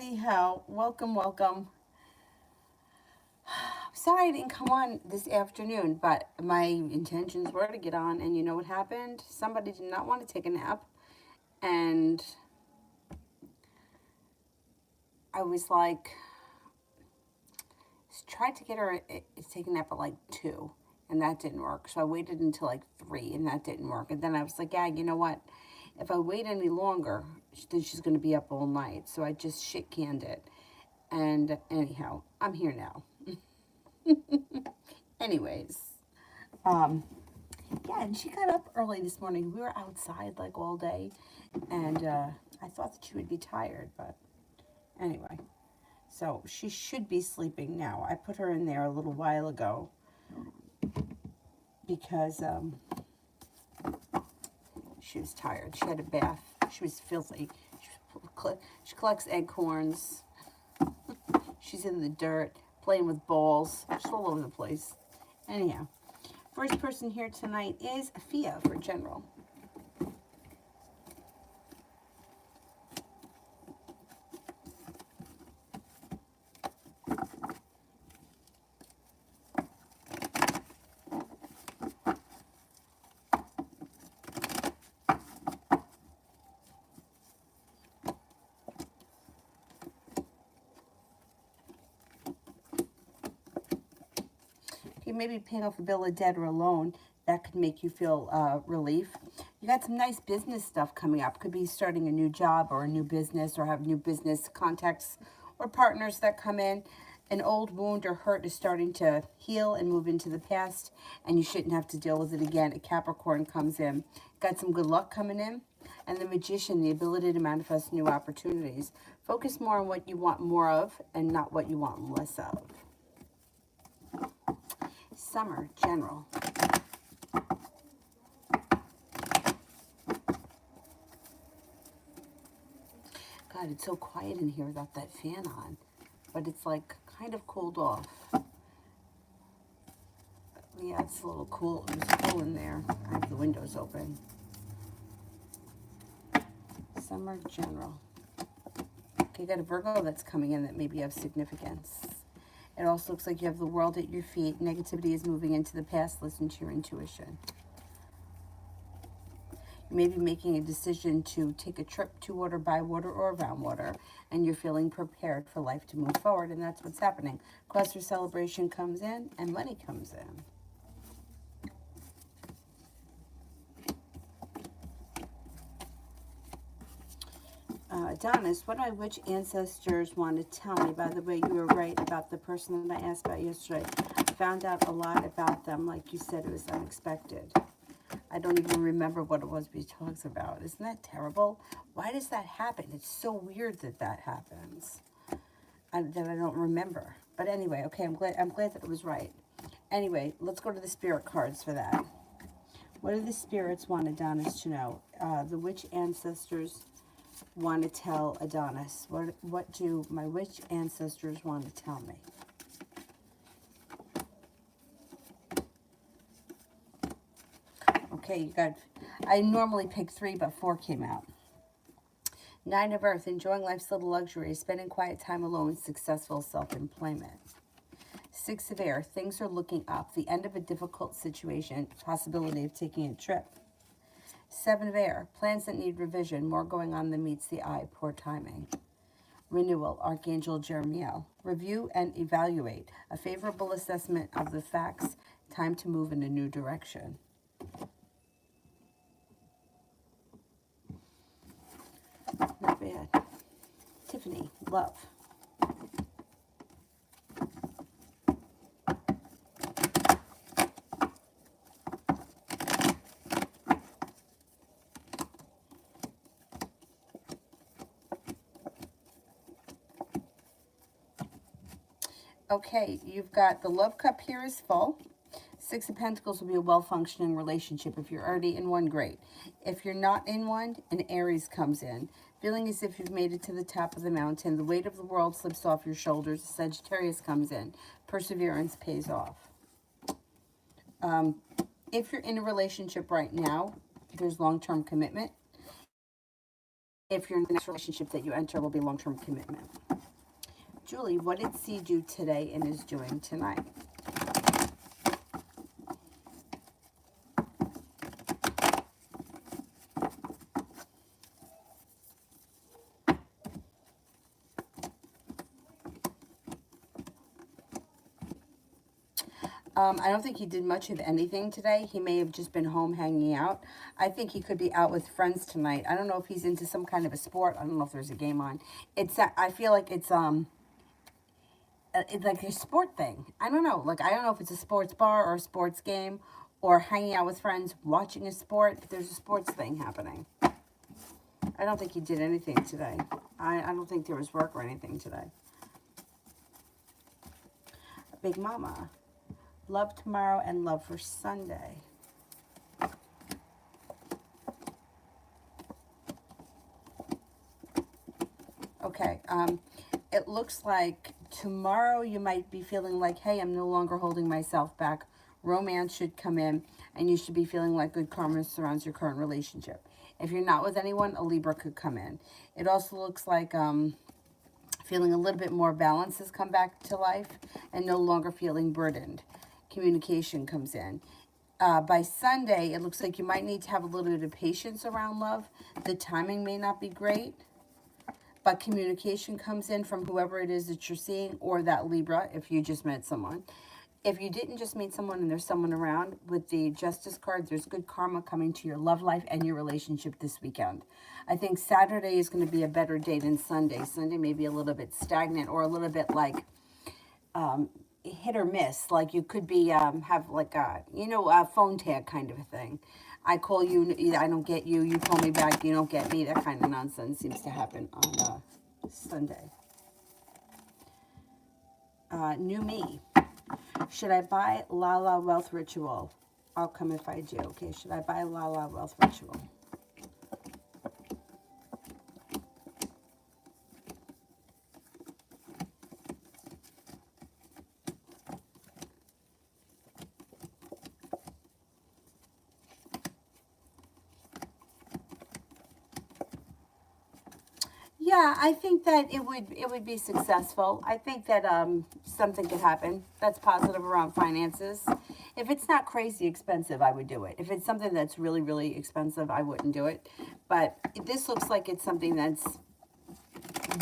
Anyhow, welcome. Sorry I didn't come on this afternoon, but my intentions were to get on, and you know what happened? Somebody did not want to take a nap, and I was like, tried to get her to take a nap at like 2, and that didn't work. So I waited until like 3, and that didn't work. And then I was like, yeah, you know what? If I wait any longer, then she's going to be up all night. So I just shit canned it. And anyhow, I'm here now. Anyways, um, yeah, and she got up early this morning. We were outside like all day, and I thought that she would be tired, but anyway. So she should be sleeping now. I put her in there a little while ago because she was tired. She had a bath. She was filthy. She collects acorns. She's in the dirt, playing with balls. She's all over the place. Anyhow, first person here tonight is Afia for general. Maybe paying off a bill of debt or a loan, that could make you feel relief. You got some nice business stuff coming up. Could be starting a new job or a new business, or have new business contacts or partners that come in. An old wound or hurt is starting to heal and move into the past, and you shouldn't have to deal with it again. A Capricorn comes in. Got some good luck coming in. And the Magician, the ability to manifest new opportunities. Focus more on what you want more of and not what you want less of. Summer, general. God, it's so quiet in here without that fan on. But it's like kind of cooled off. Yeah, it's a little cool. It was cool in there. I have the windows open. Summer, general. Okay, you got a Virgo that's coming in that may be of significance. It also looks like you have the world at your feet. Negativity is moving into the past. Listen to your intuition. You may be making a decision to take a trip to water, by water, or around water, and you're feeling prepared for life to move forward, and that's what's happening. Cause for celebration comes in, and money comes in. Adonis, what do my witch ancestors want to tell me? By the way, you were right about the person that I asked about yesterday. I found out a lot about them. Like you said, it was unexpected. I don't even remember what it was we talked about. Isn't that terrible? Why does that happen? It's so weird that that happens. That I don't remember. But anyway, okay, I'm glad that it was right. Anyway, let's go to the spirit cards for that. What do the spirits want Adonis to know? The witch ancestors want to tell Adonis? What do my witch ancestors want to tell me? Okay, you got, I normally pick 3, but 4 came out. 9 of Earth, enjoying life's little luxuries, spending quiet time alone, successful self-employment. 6 of Air, things are looking up, the end of a difficult situation, possibility of taking a trip. 7 of Air, plans that need revision, more going on than meets the eye, poor timing. Renewal, Archangel Jeremiel. Review and evaluate, a favorable assessment of the facts, time to move in a new direction. Not bad. Tiffany, love. Okay, you've got the love cup here is full. 6 of Pentacles will be a well-functioning relationship. If you're already in one, great. If you're not in one, an Aries comes in. Feeling as if you've made it to the top of the mountain. The weight of the world slips off your shoulders. Sagittarius comes in. Perseverance pays off. If you're in a relationship right now, there's long-term commitment. if your next relationship that you enter will be long-term commitment. Julie, what did C do today and is doing tonight? I don't think he did much of anything today. He may have just been home hanging out. I think he could be out with friends tonight. I don't know if he's into some kind of a sport. I don't know if there's a game on. I feel like it's like a sport thing. I don't know. Like, I don't know if it's a sports bar or a sports game or hanging out with friends, watching a sport. There's a sports thing happening. I don't think he did anything today. I don't think there was work or anything today. Big Mama. Love tomorrow and love for Sunday. Okay, it looks like tomorrow you might be feeling like, hey, I'm no longer holding myself back. Romance should come in, and you should be feeling like good karma surrounds your current relationship. If you're not with anyone, a Libra could come in. It also looks like feeling a little bit more balance has come back to life and no longer feeling burdened. Communication comes in. By Sunday, it looks like you might need to have a little bit of patience around love. The timing may not be great, but communication comes in from whoever it is that you're seeing, or that Libra if you just met someone. If you didn't just meet someone and there's someone around, with the Justice card, there's good karma coming to your love life and your relationship this weekend. I think Saturday is going to be a better day than Sunday. Sunday may be a little bit stagnant or a little bit like hit or miss. Like you could be have like a phone tag kind of a thing. I call you, I don't get you. You call me back, you don't get me. That kind of nonsense seems to happen on Sunday. New me. Should I buy Lala Wealth Ritual? I'll come if I do. Okay, should I buy Lala Wealth Ritual? Yeah, I think that it would be successful. I think that something could happen that's positive around finances. If it's not crazy expensive, I would do it. If it's something that's really, really expensive, I wouldn't do it. But this looks like it's something that's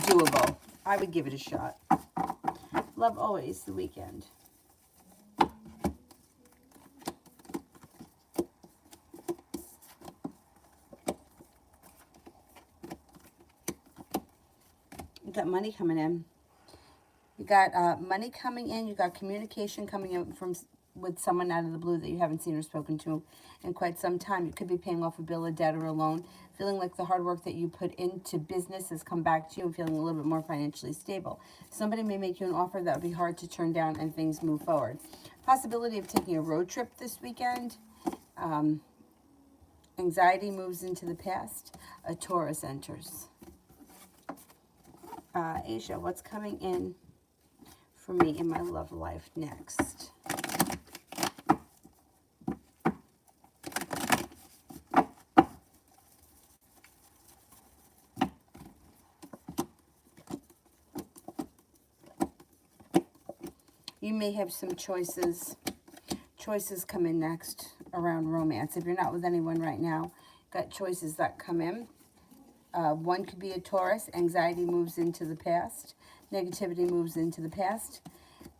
doable. I would give it a shot. Love always, the weekend. You got money coming in. You got money coming in. You got communication coming in with someone out of the blue that you haven't seen or spoken to in quite some time. You could be paying off a bill, a debt, or a loan. Feeling like the hard work that you put into business has come back to you and feeling a little bit more financially stable. Somebody may make you an offer that would be hard to turn down and things move forward. Possibility of taking a road trip this weekend. Anxiety moves into the past. A Taurus enters. Asia, what's coming in for me in my love life next? You may have some choices. Choices come in next around romance. If you're not with anyone right now, got choices that come in. One could be a Taurus. Anxiety moves into the past. Negativity moves into the past.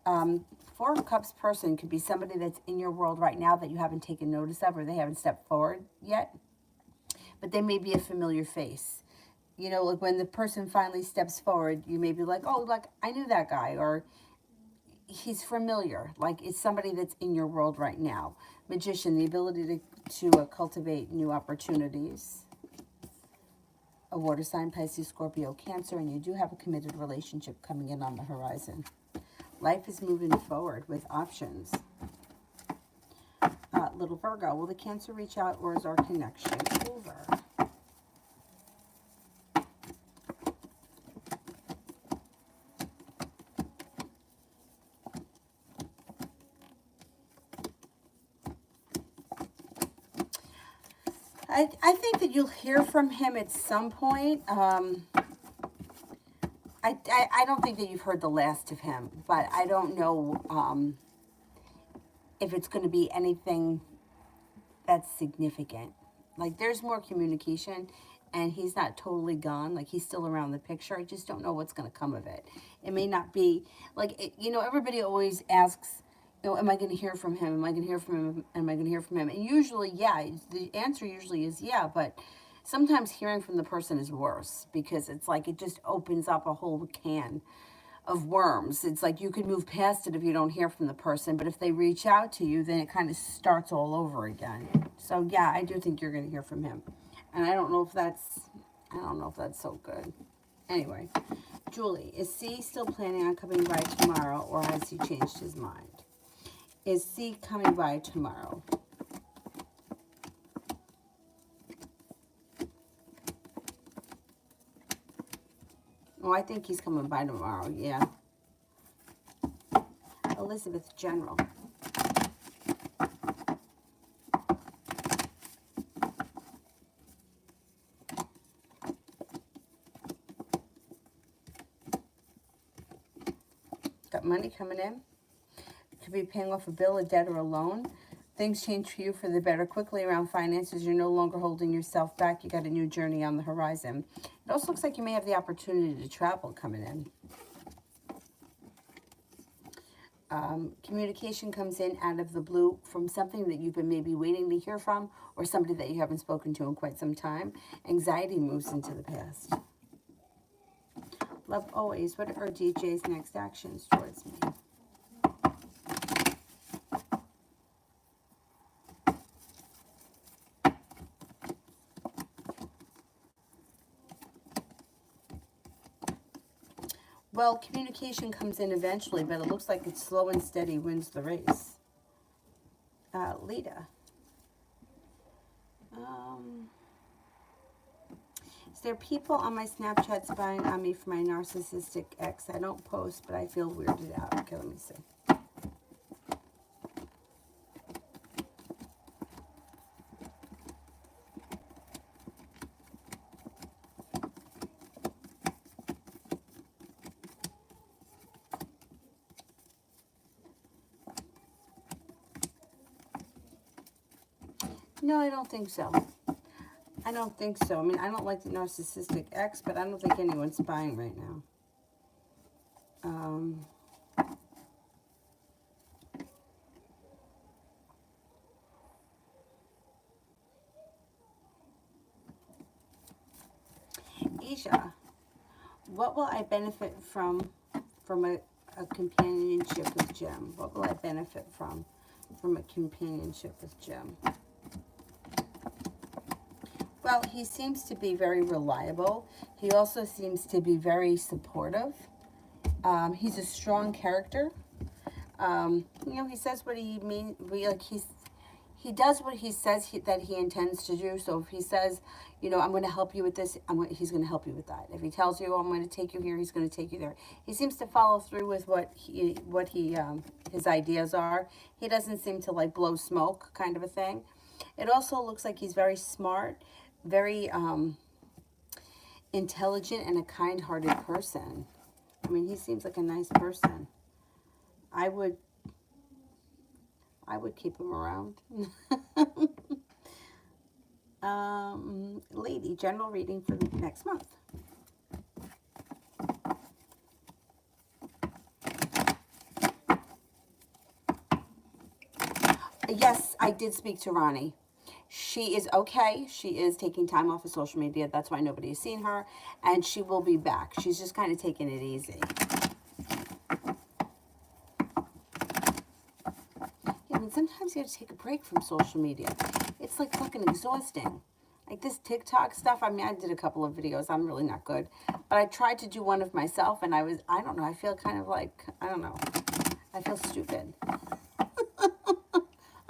Four of Cups person could be somebody that's in your world right now that you haven't taken notice of, or they haven't stepped forward yet. But they may be a familiar face. You know, like when the person finally steps forward, you may be like, oh, like I knew that guy, or he's familiar. Like it's somebody that's in your world right now. Magician, the ability to cultivate new opportunities. A water sign, Pisces, Scorpio, Cancer, and you do have a committed relationship coming in on the horizon. Life is moving forward with options. Little Virgo, will the Cancer reach out, or is our connection over? I think that you'll hear from him at some point. I don't think that you've heard the last of him, but I don't know if it's going to be anything that's significant. Like, there's more communication, and he's not totally gone. Like, he's still around the picture. I just don't know what's going to come of it. It may not be, like, you know, everybody always asks, you know, am I going to hear from him? Am I going to hear from him? Am I going to hear from him? And usually, yeah, the answer usually is yeah, but sometimes hearing from the person is worse, because it's like it just opens up a whole can of worms. It's like you can move past it if you don't hear from the person, but if they reach out to you, then it kind of starts all over again. So yeah, I do think you're going to hear from him. And I don't know if that's so good. Anyway, Julie, is C still planning on coming by tomorrow, or has he changed his mind? Is C coming by tomorrow? Oh, I think he's coming by tomorrow, yeah. Elizabeth, General. Got money coming in. Could be paying off a bill, a debt, or a loan. Things change for you for the better quickly around finances. You're no longer holding yourself back. You got a new journey on the horizon. It also looks like you may have the opportunity to travel coming in. Communication comes in out of the blue from something that you've been maybe waiting to hear from, or somebody that you haven't spoken to in quite some time. Anxiety moves into the past. Love always. What are DJ's next actions towards me? Well, communication comes in eventually, but it looks like it's slow and steady wins the race. Lita. Is there people on my Snapchat spying on me for my narcissistic ex? I don't post, but I feel weirded out. Okay, let me see. No, I don't think so. I don't think so. I mean, I don't like the narcissistic ex, but I don't think anyone's spying right now. Asia, what will I benefit from a companionship with Jim? What will I benefit from a companionship with Jim? Well, he seems to be very reliable. He also seems to be very supportive. He's a strong character. You know, he says what he means. He does what he says that he intends to do. So if he says, you know, I'm going to help you with this, he's going to help you with that. If he tells you, oh, I'm going to take you here, he's going to take you there. He seems to follow through with what his ideas are. He doesn't seem to like blow smoke, kind of a thing. It also looks like he's very smart, very intelligent, and a kind-hearted person. I mean, he seems like a nice person. I would keep him around. Lady, general reading for the next month. Yes, I did speak to Ronnie. She is okay. She is taking time off of social media. That's why nobody has seen her. And she will be back. She's just kind of taking it easy. I mean, sometimes you have to take a break from social media. It's like fucking exhausting. Like this TikTok stuff, I mean, I did a couple of videos. I'm really not good. But I tried to do one of myself, and I don't know, I feel kind of like, I don't know. I feel stupid.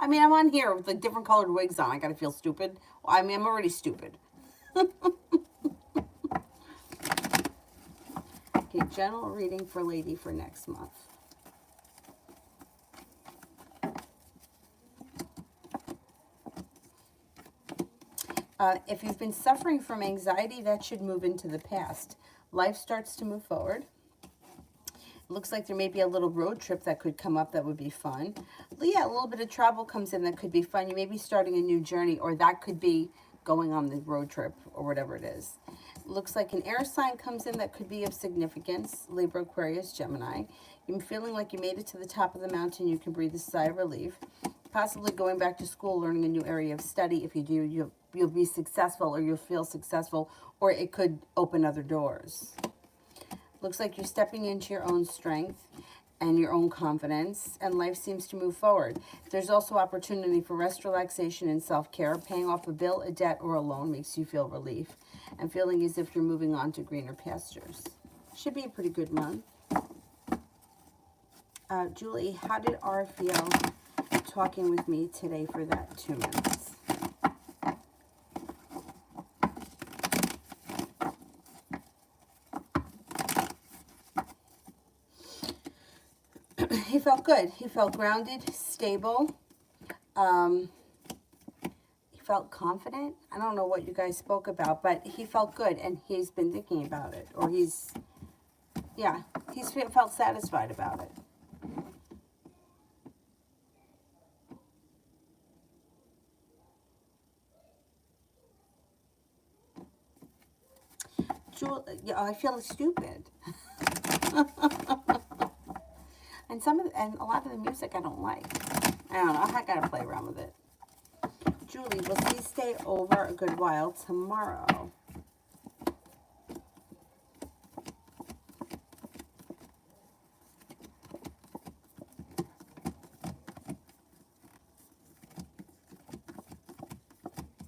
I mean, I'm on here with like different colored wigs on. I gotta feel stupid. Well, I mean, I'm already stupid. Okay, general reading for Lady for next month. If you've been suffering from anxiety, that should move into the past. Life starts to move forward. Looks like there may be a little road trip that could come up that would be fun. Yeah, a little bit of travel comes in that could be fun. You may be starting a new journey, or that could be going on the road trip or whatever it is. Looks like an air sign comes in that could be of significance. Libra, Aquarius, Gemini. You're feeling like you made it to the top of the mountain. You can breathe a sigh of relief. Possibly going back to school, learning a new area of study. If you do, you'll be successful, or you'll feel successful, or it could open other doors. Looks like you're stepping into your own strength and your own confidence, and life seems to move forward. There's also opportunity for rest, relaxation, and self-care. Paying off a bill, a debt, or a loan makes you feel relief and feeling as if you're moving on to greener pastures. Should be a pretty good month. Julie, how did R feel talking with me today for that 2 minutes? He felt good. He felt grounded, stable. He felt confident. I don't know what you guys spoke about, but he felt good, and he's been thinking about it. Or he's felt satisfied about it. Julie, yeah, I feel stupid. And a lot of the music I don't like. I don't know. I gotta play around with it. Julie, will he stay over a good while tomorrow?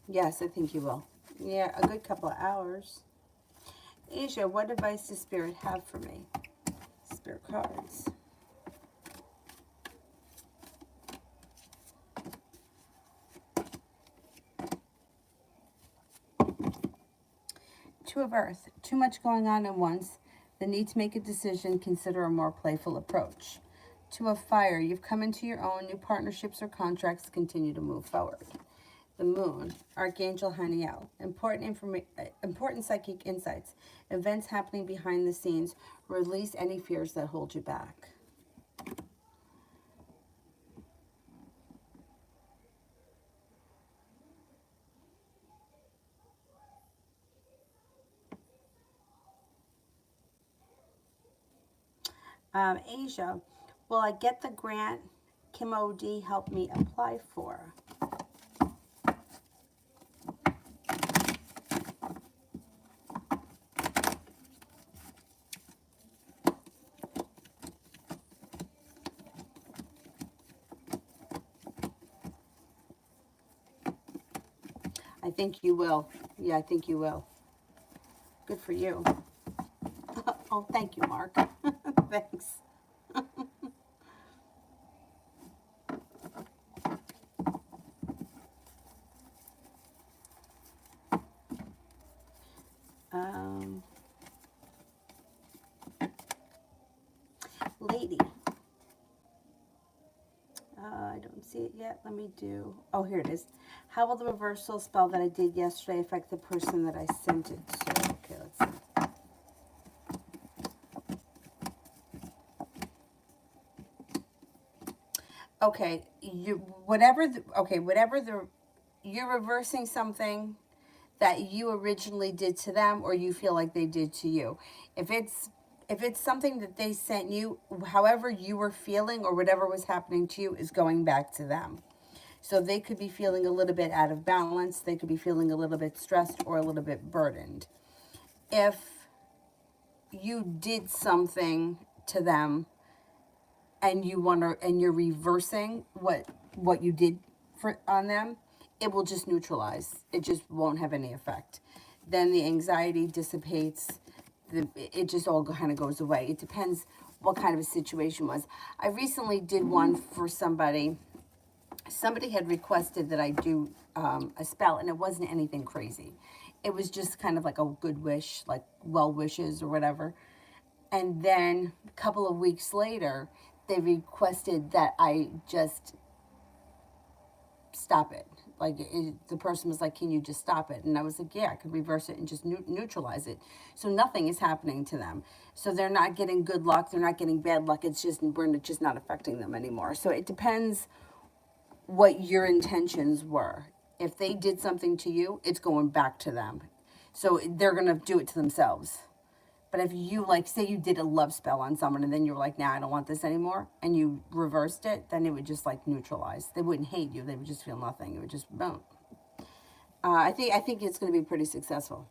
Yes, I think you will. Yeah, a good couple of hours. Asia, what advice does Spirit have for me? Spirit cards. Two of Earth. Too much going on at once. The need to make a decision. Consider a more playful approach. Two of Fire. You've come into your own. New partnerships or contracts continue to move forward. The Moon. Archangel Haniel. Important psychic insights. Events happening behind the scenes. Release any fears that hold you back. Asia, will I get the grant Kim O.D. helped me apply for? I think you will. Yeah, I think you will. Good for you. Oh, thank you, Mark. Thanks. Lady. I don't see it yet. Let me do... Oh, here it is. How will the reversal spell that I did yesterday affect the person that I sent it to? Okay, let's see. Okay, you're reversing something that you originally did to them, or you feel like they did to you. If it's something that they sent you, however you were feeling or whatever was happening to you is going back to them. So they could be feeling a little bit out of balance. They could be feeling a little bit stressed or a little bit burdened. If you did something to them and you're reversing what you did on them, it will just neutralize. It just won't have any effect. Then the anxiety dissipates. It just all kind of goes away. It depends what kind of a situation was. I recently did one for somebody. Somebody had requested that I do a spell, and it wasn't anything crazy. It was just kind of like a good wish, like well wishes or whatever. And then a couple of weeks later, they requested that I just stop it. Like, the person was like, can you just stop it? And I was like, yeah, I could reverse it and just neutralize it. So nothing is happening to them. So they're not getting good luck. They're not getting bad luck. It's just, we're just not affecting them anymore. So it depends what your intentions were. If they did something to you, it's going back to them. So they're going to do it to themselves. But if you, like, say you did a love spell on someone and then you were like, nah, I don't want this anymore, and you reversed it, then it would just, like, neutralize. They wouldn't hate you. They would just feel nothing. It would just, boom. I think it's going to be pretty successful.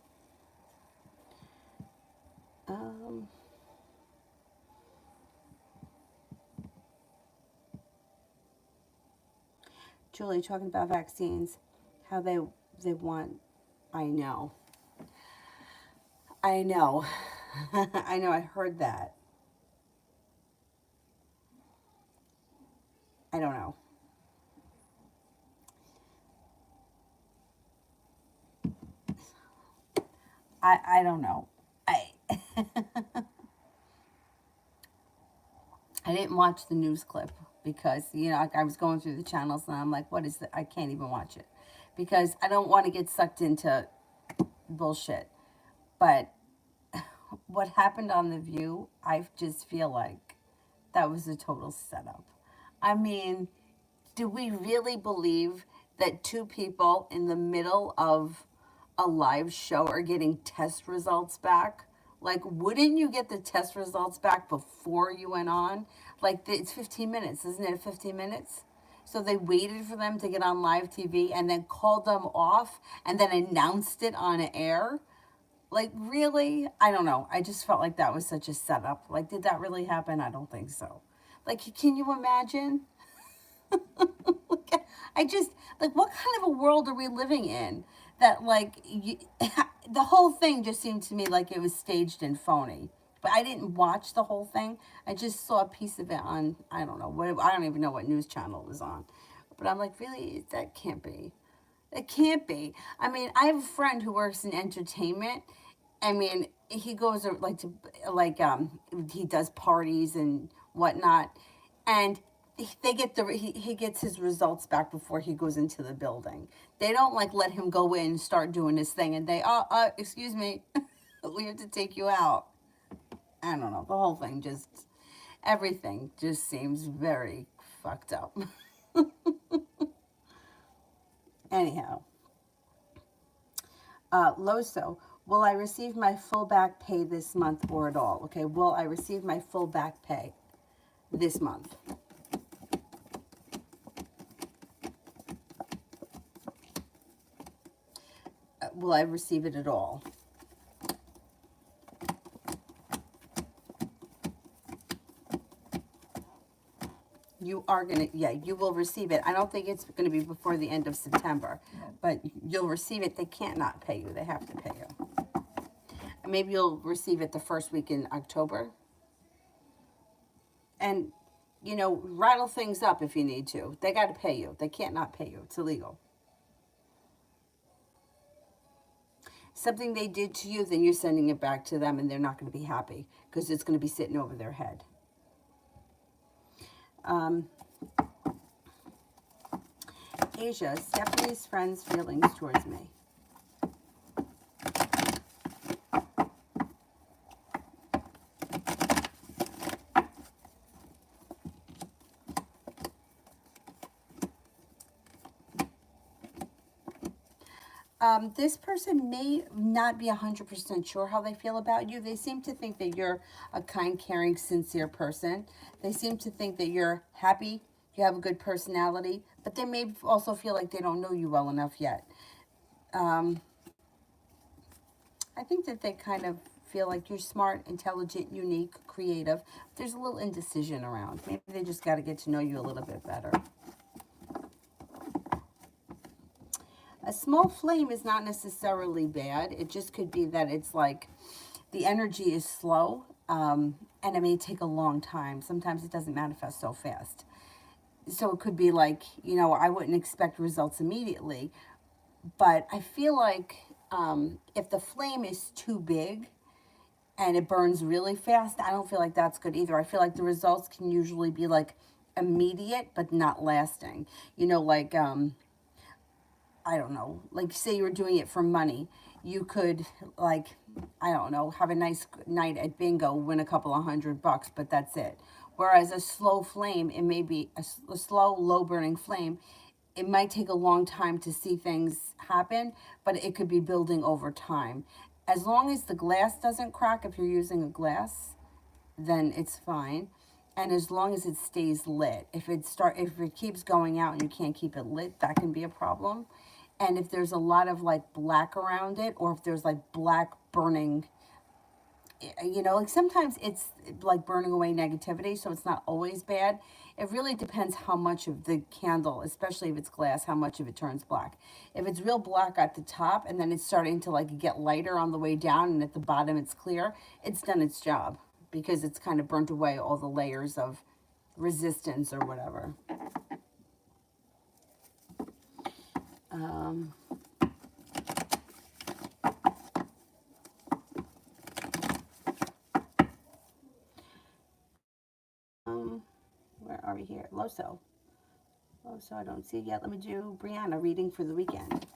Julie, talking about vaccines, how they want, I know. I know. I know, I heard that. I don't know. I don't know. I I didn't watch the news clip because, you know, I was going through the channels and I'm like, what is that? I can't even watch it because I don't want to get sucked into bullshit. But what happened on The View, I just feel like that was a total setup. I mean, do we really believe that two people in the middle of a live show are getting test results back? Like, wouldn't you get the test results back before you went on? Like, it's 15 minutes, isn't it? 15 minutes? So they waited for them to get on live TV and then called them off and then announced it on air. Like, really? I don't know. I just felt like that was such a setup. Like, did that really happen? I don't think so. Like, can you imagine? I just, like, what kind of a world are we living in that, like, the whole thing just seemed to me like it was staged and phony. But I didn't watch the whole thing. I just saw a piece of it on, I don't know, I don't even know what news channel it was on. But I'm like, really? That can't be. It can't be. I mean, I have a friend who works in entertainment. I mean, he goes like to he does parties and whatnot, and they get he gets his results back before he goes into the building. They don't like let him go in and start doing his thing, and they excuse me, we have to take you out. I don't know. The whole thing just everything just seems very fucked up. Anyhow, Loso, will I receive my full back pay this month or at all? Okay, will I receive my full back pay this month? Will I receive it at all? You are going to, yeah, you will receive it. I don't think it's going to be before the end of September, but you'll receive it. They can't not pay you. They have to pay you. Maybe you'll receive it the first week in October. And, you know, rattle things up if you need to. They got to pay you. They can't not pay you. It's illegal. Something they did to you, then you're sending it back to them and they're not going to be happy because it's going to be sitting over their head. Asia, Stephanie's friend's feelings towards me. This person may not be 100% sure how they feel about you. They seem to think that you're a kind, caring, sincere person. They seem to think that you're happy, you have a good personality, but they may also feel like they don't know you well enough yet. I think that they kind of feel like you're smart, intelligent, unique, creative. There's a little indecision around. Maybe they just got to get to know you a little bit better. A small flame is not necessarily bad. It just could be that it's like the energy is slow and it may take a long time. Sometimes it doesn't manifest so fast. So it could be like, you know, I wouldn't expect results immediately. But I feel like if the flame is too big and it burns really fast, I don't feel like that's good either. I feel like the results can usually be like immediate but not lasting. You know, like I don't know, like say you were doing it for money, you could like, I don't know, have a nice night at bingo, win a couple of $100, but that's it. Whereas a slow flame, it may be a slow, low burning flame. It might take a long time to see things happen, but it could be building over time. As long as the glass doesn't crack, if you're using a glass, then it's fine. And as long as it stays lit, if it keeps going out and you can't keep it lit, that can be a problem. And if there's a lot of like black around it, or if there's like black burning, like sometimes it's like burning away negativity, so it's not always bad. It really depends how much of the candle, especially if it's glass, how much of it turns black. If it's real black at the top and then it's starting to like get lighter on the way down and at the bottom it's clear, it's done its job because it's kind of burnt away all the layers of resistance or whatever. Where are we here? Loso. Loso, I don't see it yet. Let me do Brianna, reading for the weekend.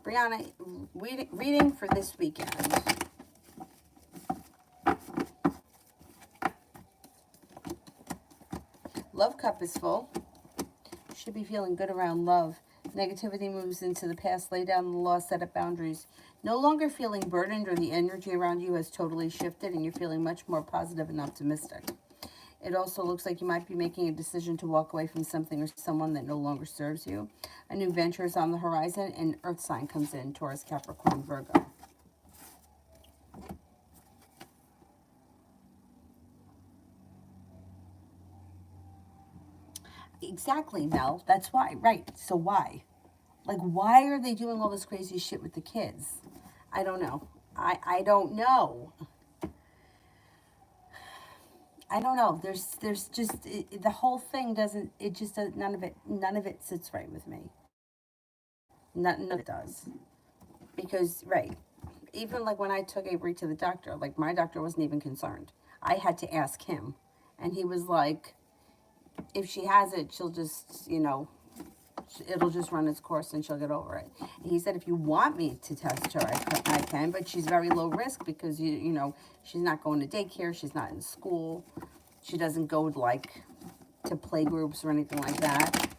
Brianna, reading for this weekend. Love cup is full. Should be feeling good around love. Negativity moves into the past. Lay down the law, set up boundaries. No longer feeling burdened, or the energy around you has totally shifted and you're feeling much more positive and optimistic. It also looks like you might be making a decision to walk away from something or someone that no longer serves you. A new venture is on the horizon, and Earth sign comes in, Taurus, Capricorn, Virgo. Exactly, Mel. That's why. Right. So why? Like, why are they doing all this crazy shit with the kids? I don't know. I don't know. I don't know. There's just the whole thing doesn't. It just does, none of it sits right with me. None of it does. Because right, even like when I took Avery to the doctor, like my doctor wasn't even concerned. I had to ask him, and he was like, if she has it, she'll just it'll just run its course and she'll get over it. And he said, if you want me to test her, I can, but she's very low risk because, she's not going to daycare. She's not in school. She doesn't go to play groups or anything like that.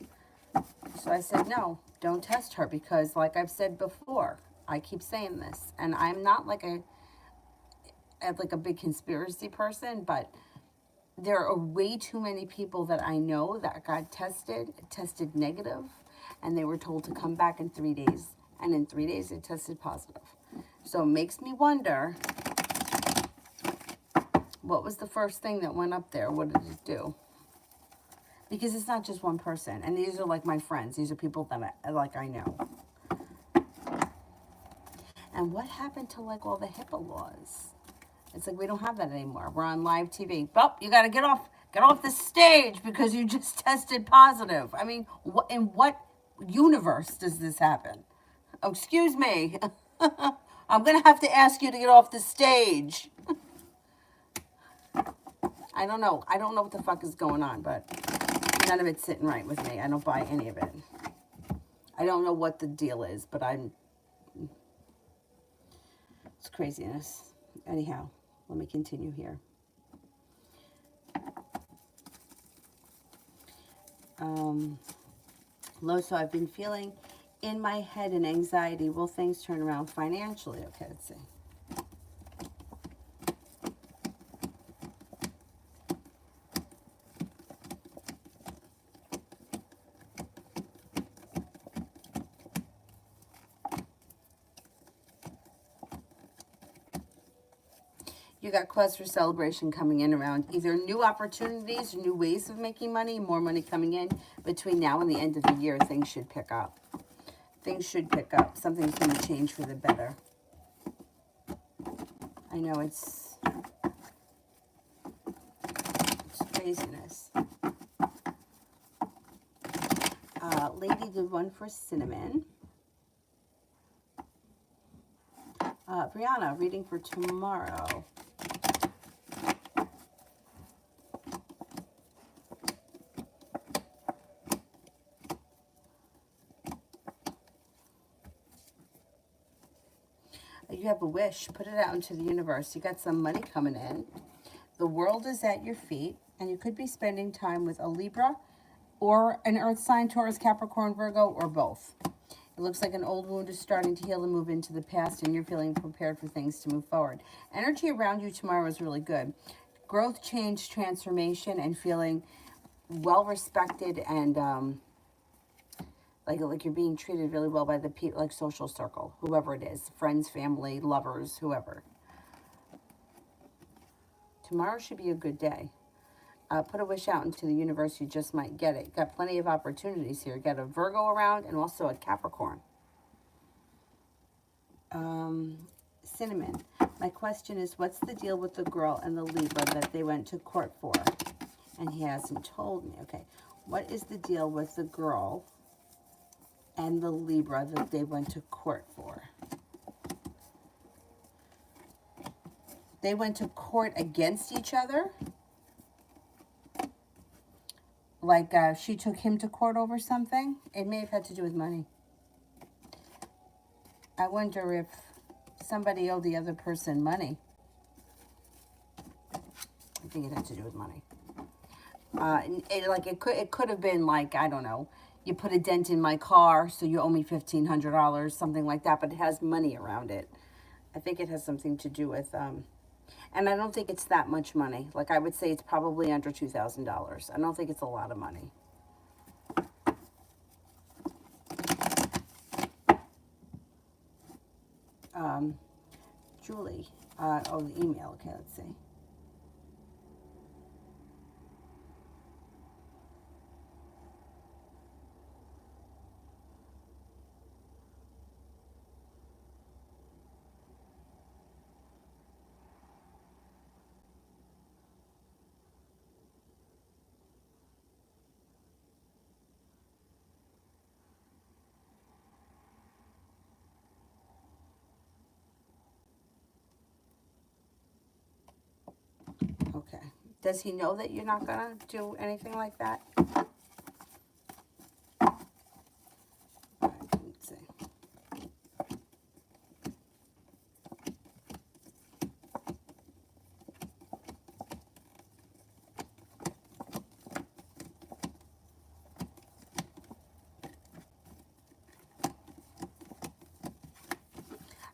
So I said, no, don't test her because like I've said before, I keep saying this, and I'm not like a big conspiracy person, but there are way too many people that I know that got tested negative, and they were told to come back in 3 days. And in 3 days, it tested positive. So it makes me wonder, what was the first thing that went up there? What did it do? Because it's not just one person. And these are like my friends. These are people that I know. And what happened to like all the HIPAA laws? It's like we don't have that anymore. We're on live TV. Oh, you got to get off the stage because you just tested positive. I mean, in what universe does this happen? Oh, excuse me. I'm going to have to ask you to get off the stage. I don't know. I don't know what the fuck is going on, but none of it's sitting right with me. I don't buy any of it. I don't know what the deal is, but it's craziness. Anyhow, let me continue here. Loso, I've been feeling in my head an anxiety. Will things turn around financially? Okay, let's see. You got cause for celebration coming in around either new opportunities, new ways of making money, more money coming in. Between now and the end of the year, things should pick up. Things should pick up. Something's going to change for the better. I know it's craziness. Lady did one for cinnamon. Brianna, reading for tomorrow. you have a wish. Put it out into the universe. You got some money coming in. The world is at your feet, and you could be spending time with a Libra or an Earth sign, Taurus, Capricorn, Virgo, or both. It looks like an old wound is starting to heal and move into the past, and you're feeling prepared for things to move forward. Energy around you tomorrow is really good. Growth, change, transformation, and feeling well respected and like you're being treated really well by the people, like social circle, whoever it is, friends, family, lovers, whoever. Tomorrow should be a good day. Put a wish out into the universe. You just might get it. Got plenty of opportunities here. Got a Virgo around and also a Capricorn. Cinnamon. My question is, what's the deal with the girl and the Libra that they went to court for? And he hasn't told me. Okay. What is the deal with the girl and the Libra that they went to court for? They went to court against each other? Like she took him to court over something? It may have had to do with money. I wonder if somebody owed the other person money. I think it had to do with money. It could have been like, I don't know, you put a dent in my car, so you owe me $1,500, something like that, but it has money around it. I think it has something to do with, and I don't think it's that much money. Like, I would say it's probably under $2,000. I don't think it's a lot of money. Julie, the email. Okay, let's see. Okay. Does he know that you're not going to do anything like that? Let's see.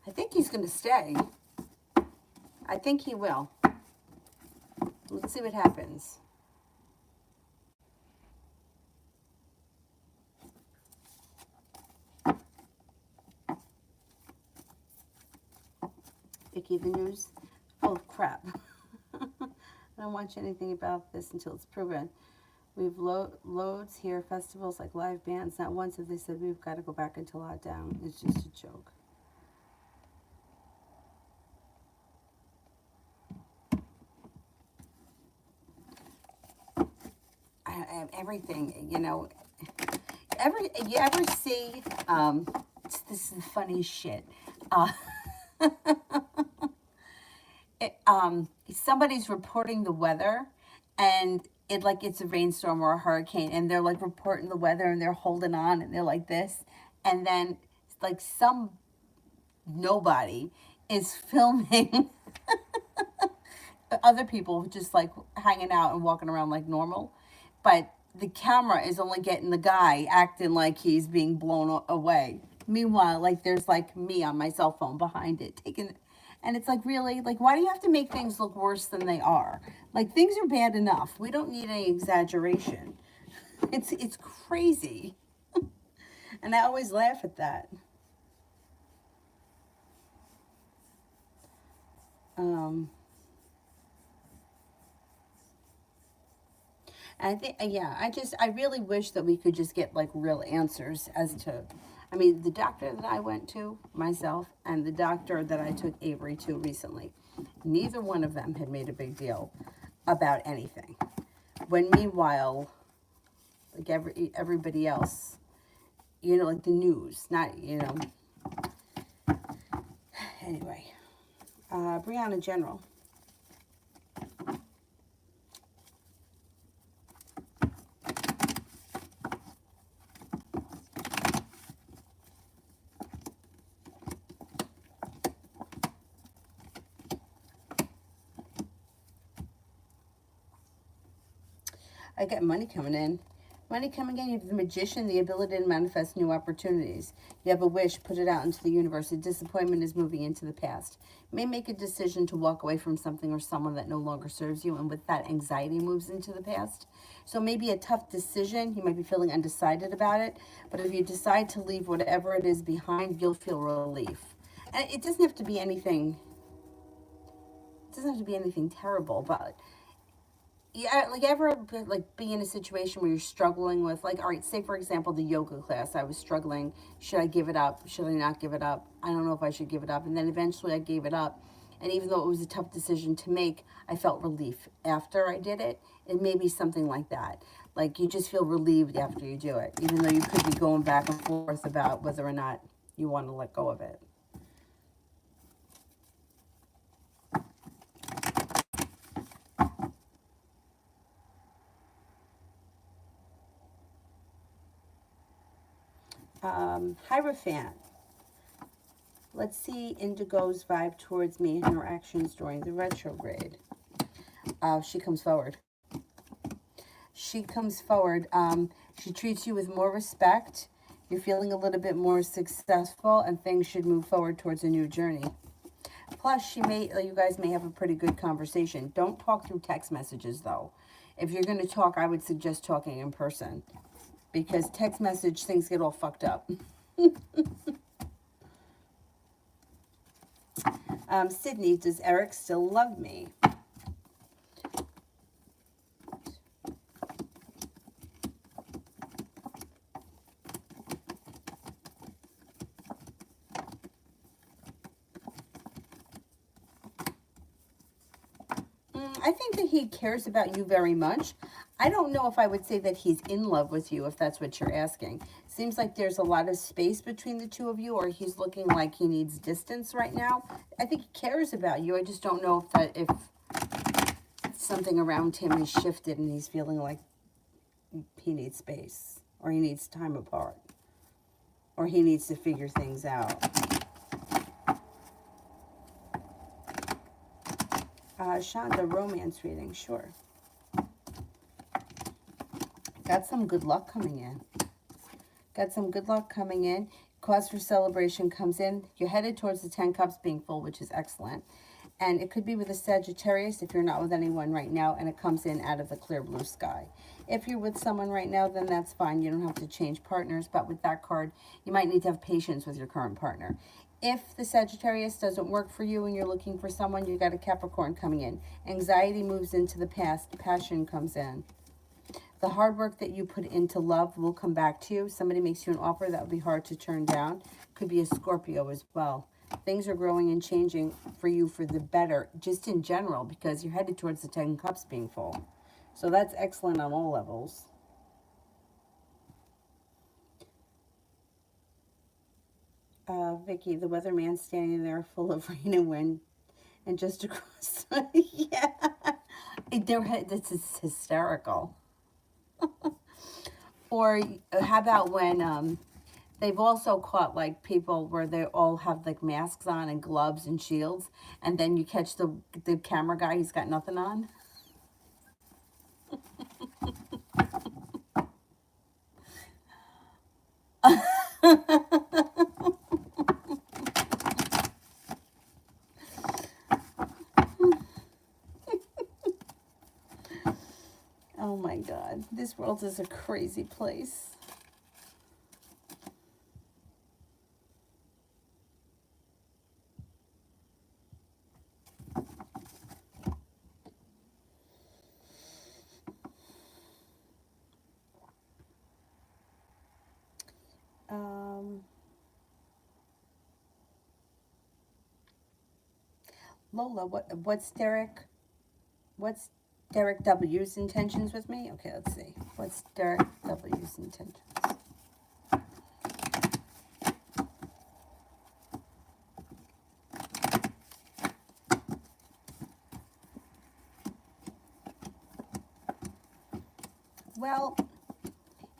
I think he's going to stay. I think he will. Let's see what happens. Vicky, the news full of crap. I don't watch anything about this until it's proven. We've loads here, festivals like live bands. Not once have they said we've got to go back into lockdown. It's just a joke. Everything, you know, you ever see, this is funny shit, somebody's reporting the weather, and it's a rainstorm or a hurricane, and they're like reporting the weather, and they're holding on, and they're like this, and then like some nobody is filming other people just like hanging out and walking around like normal, but the camera is only getting the guy acting like he's being blown away. Meanwhile, like there's like me on my cell phone behind it taking, and it's like, really, like, why do you have to make things look worse than they are? Like, things are bad enough. We don't need any exaggeration. It's crazy. And I always laugh at that. And I think, yeah, I really wish that we could just get like real answers as to, I mean, the doctor that I went to myself and the doctor that I took Avery to recently, neither one of them had made a big deal about anything. When meanwhile, like everybody else, you know, like the news, not, you know. Anyway, Brianna General. I got money coming in. Money coming in. You have the magician, the ability to manifest new opportunities. You have a wish, put it out into the universe. A disappointment is moving into the past. You may make a decision to walk away from something or someone that no longer serves you, and with that, anxiety moves into the past. So maybe a tough decision. You might be feeling undecided about it, but if you decide to leave whatever it is behind, you'll feel relief. And it doesn't have to be anything. It doesn't have to be anything terrible, but yeah, like ever like be in a situation where you're struggling with, like, all right, say for example the yoga class. I was struggling. Should I give it up? Should I not give it up? I don't know if I should give it up. And then eventually I gave it up. And even though it was a tough decision to make, I felt relief after I did it. It may be something like that. Like you just feel relieved after you do it, even though you could be going back and forth about whether or not you want to let go of it. Hierophant. Let's see Indigo's vibe towards me and her actions during the retrograde. She comes forward. She comes forward. She treats you with more respect. You're feeling a little bit more successful, and things should move forward towards a new journey. Plus, you guys may have a pretty good conversation. Don't talk through text messages, though. If you're going to talk, I would suggest talking in person, because text message things get all fucked up. Sydney, does Eric still love me? I think that he cares about you very much. I don't know if I would say that he's in love with you, if that's what you're asking. Seems like there's a lot of space between the two of you, or he's looking like he needs distance right now. I think he cares about you. I just don't know if something around him has shifted and he's feeling like he needs space, or he needs time apart, or he needs to figure things out. Shonda, romance reading, sure. Got some good luck coming in. Got some good luck coming in. Cause for celebration comes in. You're headed towards the 10 cups being full, which is excellent. And it could be with a Sagittarius if you're not with anyone right now, and it comes in out of the clear blue sky. If you're with someone right now, then that's fine. You don't have to change partners, but with that card, you might need to have patience with your current partner. If the Sagittarius doesn't work for you and you're looking for someone, you got a Capricorn coming in. Anxiety moves into the past. Passion comes in. The hard work that you put into love will come back to you. Somebody makes you an offer that would be hard to turn down. Could be a Scorpio as well. Things are growing and changing for you for the better, just in general, because you're headed towards the 10 cups being full. So that's excellent on all levels. Vicky, the weatherman standing there full of rain and wind, and just across. Yeah, this is hysterical. Or how about when they've also caught like people where they all have like masks on and gloves and shields, and then you catch the camera guy, he's got nothing on. Oh my God, this world is a crazy place. Lola, what's Derek W's intentions with me? Okay, let's see. What's Derek W's intentions? Well,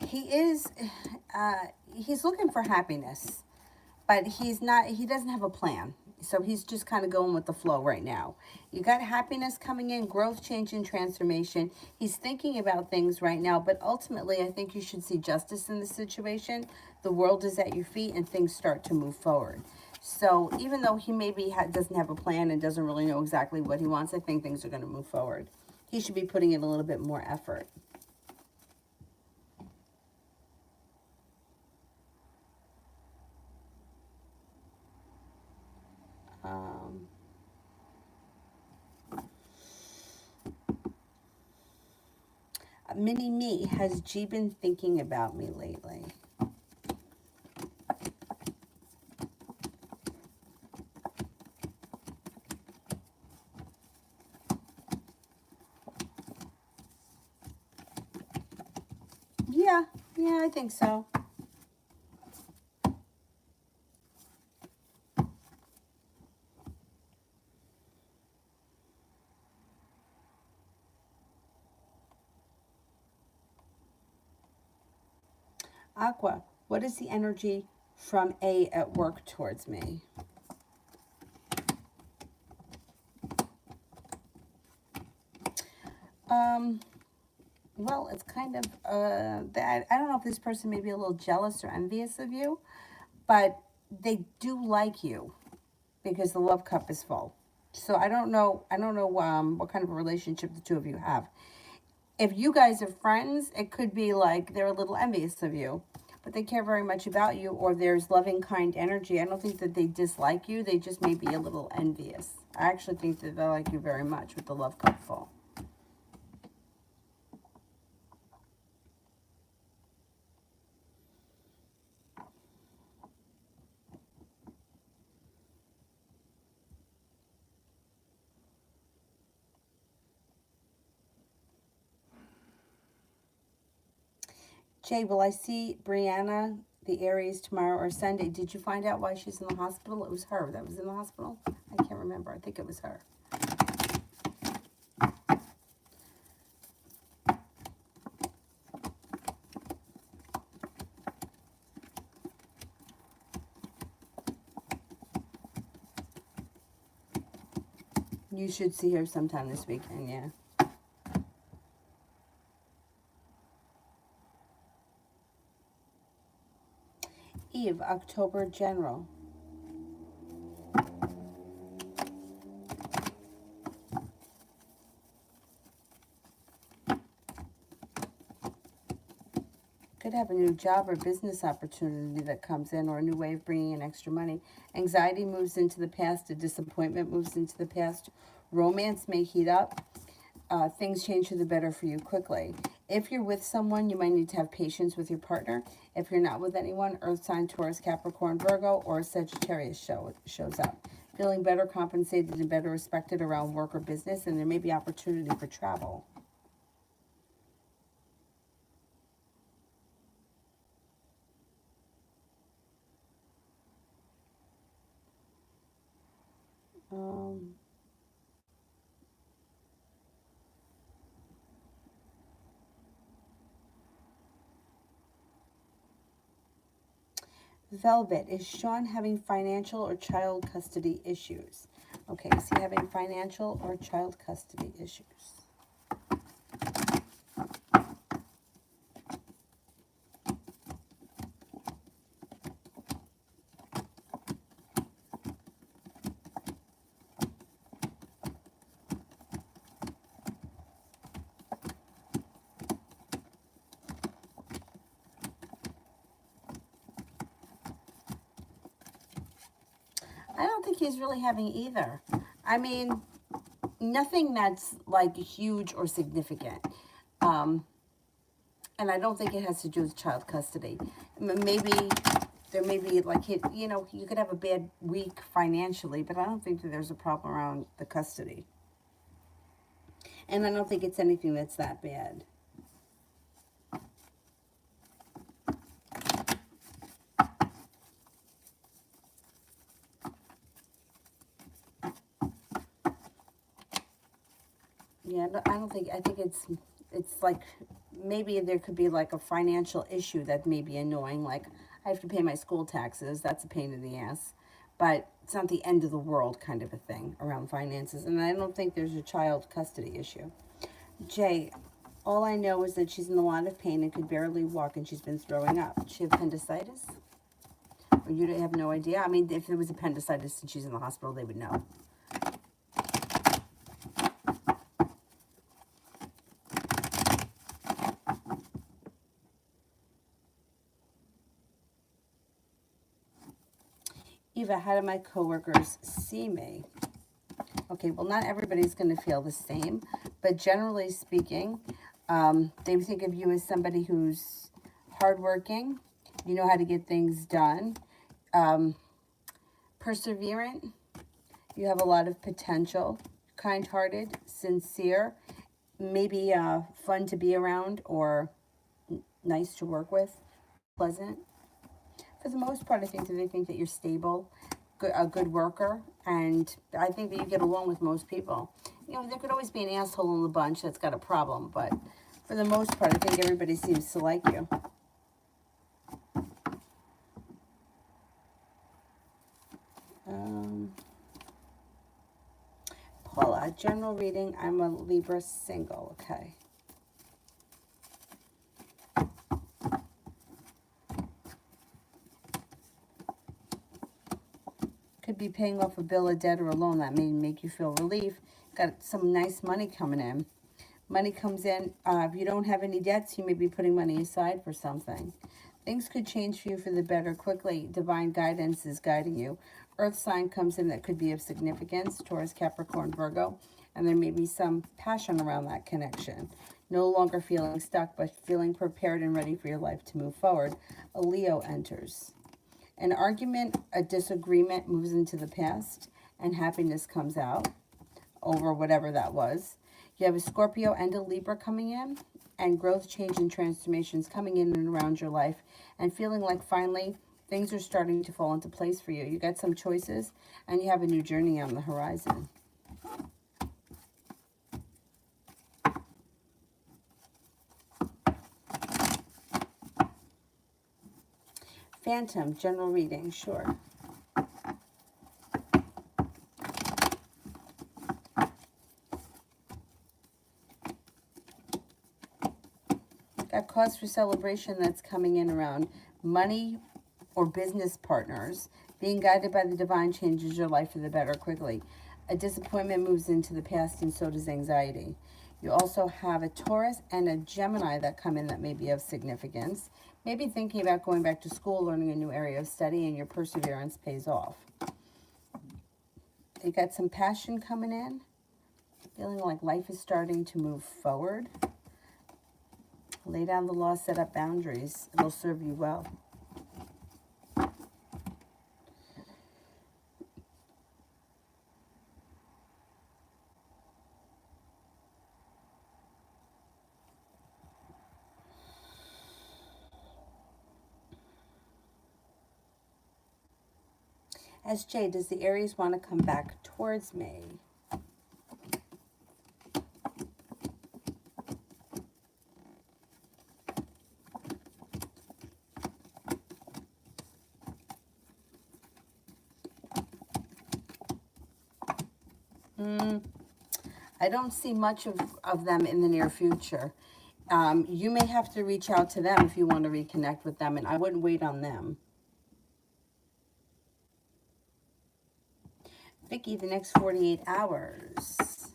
he's looking for happiness, but he doesn't have a plan. So he's just kind of going with the flow right now. You got happiness coming in, growth, change, and transformation. He's thinking about things right now, but ultimately, I think you should see justice in the situation. The world is at your feet, and things start to move forward. So even though he maybe doesn't have a plan and doesn't really know exactly what he wants, I think things are going to move forward. He should be putting in a little bit more effort. Um, Mini Me, has G been thinking about me lately? Yeah, yeah, I think so. Aqua, what is the energy from A at work towards me? Um, well, it's kind of, that I don't know if this person may be a little jealous or envious of you, but they do like you because the love cup is full. So I don't know what kind of a relationship the two of you have. If you guys are friends, it could be like they're a little envious of you, but they care very much about you, or there's loving, kind energy. I don't think that they dislike you. They just may be a little envious. I actually think that they like you very much with the love cup full. Jay, will I see Brianna, the Aries, tomorrow or Sunday? Did you find out why she's in the hospital? It was her that was in the hospital. I can't remember. I think it was her. You should see her sometime this weekend, yeah. Eve, October general. Could have a new job or business opportunity that comes in, or a new way of bringing in extra money. Anxiety moves into the past. A disappointment moves into the past. Romance may heat up. Things change for the better for you quickly. If you're with someone, you might need to have patience with your partner. If you're not with anyone, Earth sign, Taurus, Capricorn, Virgo, or Sagittarius shows up. Feeling better compensated and better respected around work or business, and there may be opportunity for travel. Um, Velvet, is Sean having financial or child custody issues? Okay, is he having financial or child custody issues? I don't think he's really having either. I mean, nothing that's like huge or significant. Um, and I don't think it has to do with child custody. Maybe there may be like, you could have a bad week financially, but I don't think that there's a problem around the custody. And I don't think it's anything that's that bad. Yeah, no, I don't think, I think it's like, maybe there could be like a financial issue that may be annoying, like I have to pay my school taxes, that's a pain in the ass. But it's not the end of the world kind of a thing around finances. And I don't think there's a child custody issue. Jay, all I know is that she's in a lot of pain and could barely walk, and she's been throwing up. Does she have appendicitis? Or you have no idea? I mean, if it was appendicitis and she's in the hospital, they would know. Eva, how do my coworkers see me? Okay, well, not everybody's going to feel the same, but generally speaking, they think of you as somebody who's hardworking, you know how to get things done, perseverant, you have a lot of potential, kind-hearted, sincere, maybe fun to be around or nice to work with, pleasant. For the most part, I think that they think that you're stable, a good worker, and I think that you get along with most people. You know, there could always be an asshole in the bunch that's got a problem, but for the most part, I think everybody seems to like you. Paula, general reading, I'm a Libra single, okay. Could be paying off a bill, a debt, or a loan. That may make you feel relief. Got some nice money coming in. Money comes in. If you don't have any debts, you may be putting money aside for something. Things could change for you for the better quickly. Divine guidance is guiding you. Earth sign comes in that could be of significance. Taurus, Capricorn, Virgo. And there may be some passion around that connection. No longer feeling stuck, but feeling prepared and ready for your life to move forward. A Leo enters. An argument, a disagreement moves into the past, and happiness comes out over whatever that was. You have a Scorpio and a Libra coming in, and growth, change, and transformations coming in and around your life, and feeling like finally things are starting to fall into place for you. You got some choices, and you have a new journey on the horizon. Phantom, general reading, sure. Got cause for celebration that's coming in around money or business partners. Being guided by the divine changes your life for the better quickly. A disappointment moves into the past, and so does anxiety. You also have a Taurus and a Gemini that come in that may be of significance. Maybe thinking about going back to school, learning a new area of study, and your perseverance pays off. You got some passion coming in. Feeling like life is starting to move forward. Lay down the law, set up boundaries. It'll serve you well. SJ, does the Aries want to come back towards me? I don't see much of them in the near future. You may have to reach out to them if you want to reconnect with them, and I wouldn't wait on them. Vicky, the next 48 hours.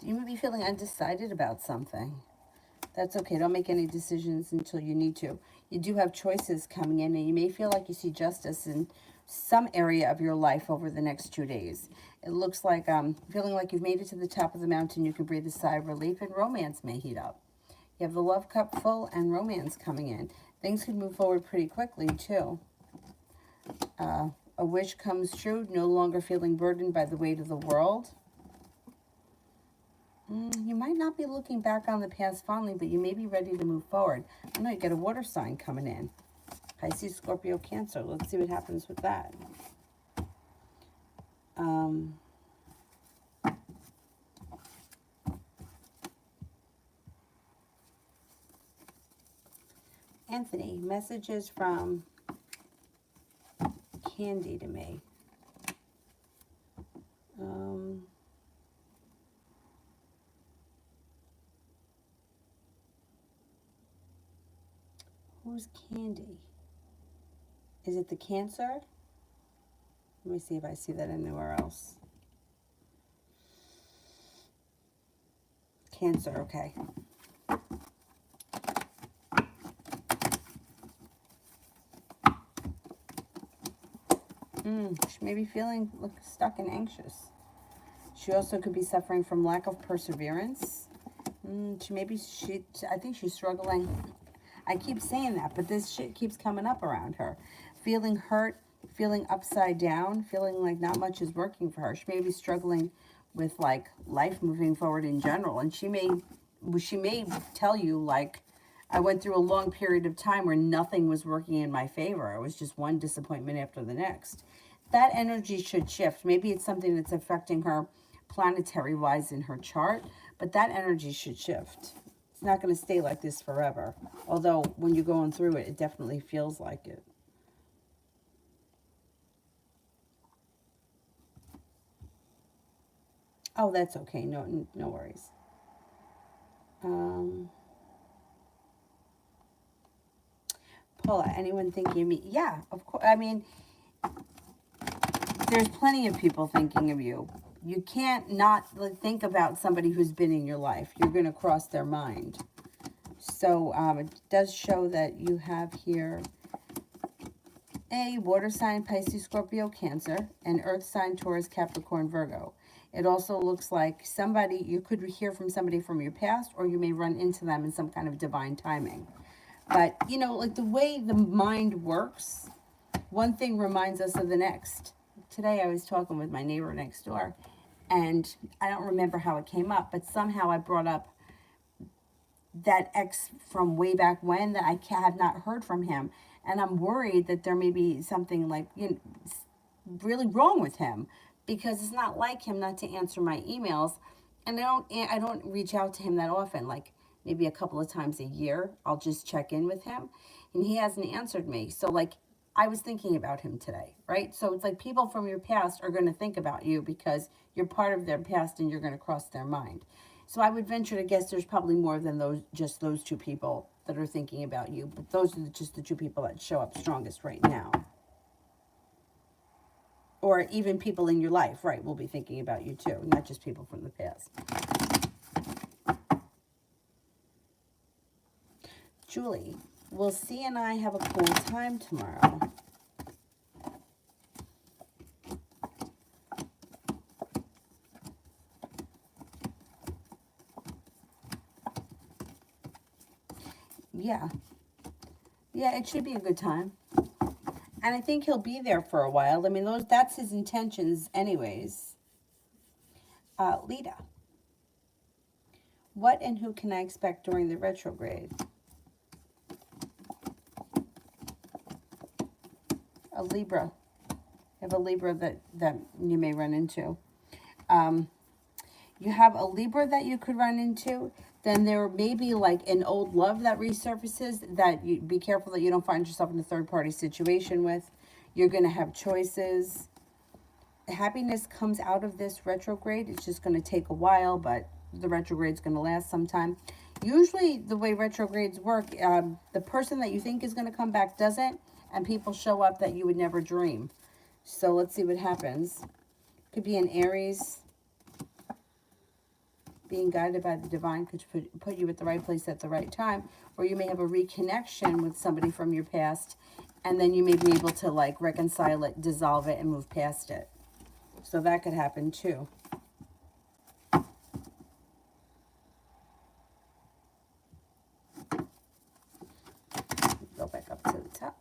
You may be feeling undecided about something. That's okay. Don't make any decisions until you need to. You do have choices coming in, and you may feel like you see justice in some area of your life over the next 2 days. It looks like feeling like you've made it to the top of the mountain. You can breathe a sigh of relief, and romance may heat up. You have the love cup full and romance coming in. Things could move forward pretty quickly, too. A wish comes true, no longer feeling burdened by the weight of the world. You might not be looking back on the past fondly, but you may be ready to move forward. I know you get a water sign coming in. Pisces, Scorpio, Cancer. Let's see what happens with that. Anthony, messages from Candy to me. Who's Candy? Is it the Cancer? Let me see if I see that anywhere else. Cancer, okay. She may be feeling stuck and anxious. She also could be suffering from lack of perseverance. I think she's struggling. I keep saying that, but this shit keeps coming up around her. Feeling hurt, feeling upside down, feeling like not much is working for her. She may be struggling with like life moving forward in general. And she may tell you like, I went through a long period of time where nothing was working in my favor. It was just one disappointment after the next. That energy should shift. Maybe it's something that's affecting her planetary-wise in her chart, but that energy should shift. It's not going to stay like this forever. Although when you're going through it, it definitely feels like it. Oh, that's okay. No worries. Paula, anyone thinking of me? Yeah, of course. I mean, there's plenty of people thinking of you. You can't not think about somebody who's been in your life. You're going to cross their mind. So it does show that you have here a water sign, Pisces, Scorpio, Cancer, and earth sign, Taurus, Capricorn, Virgo. It also looks like somebody, you could hear from somebody from your past, or you may run into them in some kind of divine timing. But, you know, like the way the mind works, one thing reminds us of the next. Today I was talking with my neighbor next door, and I don't remember how it came up, but somehow I brought up that ex from way back when that I have not heard from him. And I'm worried that there may be something like, you know, really wrong with him, because it's not like him not to answer my emails. And I don't reach out to him that often, like maybe a couple of times a year. I'll just check in with him, and he hasn't answered me. So like, I was thinking about him today, right? So it's like people from your past are going to think about you because you're part of their past and you're going to cross their mind. So I would venture to guess there's probably more than those two people that are thinking about you. But those are just the two people that show up strongest right now. Or even people in your life, right, will be thinking about you too, not just people from the past. Julie, will C and I have a cool time tomorrow? Yeah. Yeah, it should be a good time. And I think he'll be there for a while. I mean, that's his intentions anyways. Lita, what and who can I expect during the retrograde? A Libra. You have a Libra that you may run into. You have a Libra that you could run into. Then there may be like an old love that resurfaces that you be careful that you don't find yourself in a third-party situation with. You're going to have choices. Happiness comes out of this retrograde. It's just going to take a while, but the retrograde's going to last some time. Usually the way retrogrades work, the person that you think is going to come back doesn't, and people show up that you would never dream. So let's see what happens. Could be an Aries. Being guided by the divine could put you at the right place at the right time, or you may have a reconnection with somebody from your past, and then you may be able to like reconcile it, dissolve it, and move past it. So that could happen too. Go back up to the top.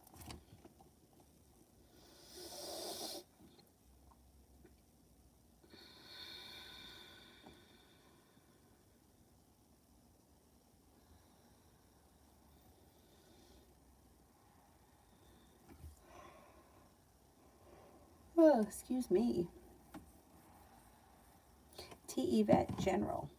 Oh, excuse me. T. Vet General.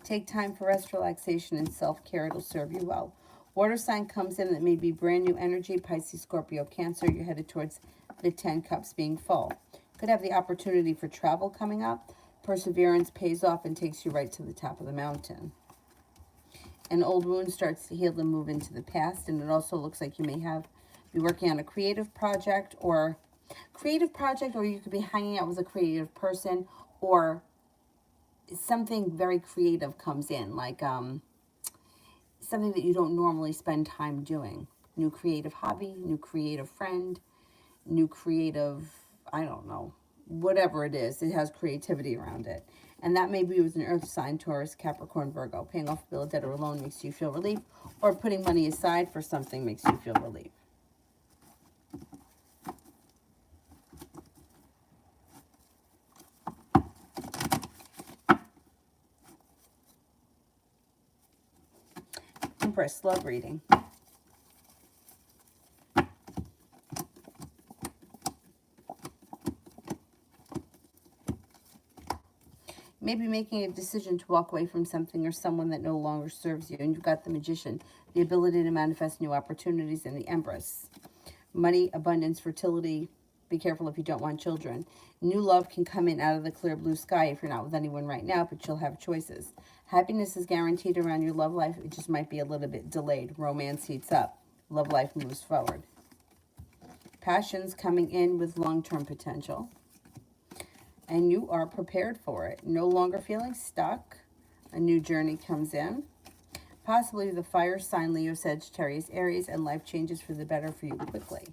Take time for rest, relaxation, and self-care. It'll serve you well. Water sign comes in that may be brand new energy. Pisces, Scorpio, Cancer. You're headed towards the 10 cups being full. Could have the opportunity for travel coming up. Perseverance pays off and takes you right to the top of the mountain. An old wound starts to heal and move into the past. And it also looks like you may be working on a creative project, or you could be hanging out with a creative person, or something very creative comes in, like something that you don't normally spend time doing. New creative hobby, new creative friend, new creative, I don't know, whatever it is, it has creativity around it. And that may be with an earth sign, Taurus, Capricorn, Virgo. Paying off a bill of debt or a loan makes you feel relief, or putting money aside for something makes you feel relief. Empress, love reading. Maybe making a decision to walk away from something or someone that no longer serves you. And you've got the Magician, the ability to manifest new opportunities, and the Empress. Money, abundance, fertility. Be careful if you don't want children. New love can come in out of the clear blue sky if you're not with anyone right now, but you'll have choices. Happiness is guaranteed around your love life. It just might be a little bit delayed. Romance heats up. Love life moves forward. Passions coming in with long-term potential. And you are prepared for it. No longer feeling stuck. A new journey comes in. Possibly the fire sign, Leo, Sagittarius, Aries, and life changes for the better for you quickly.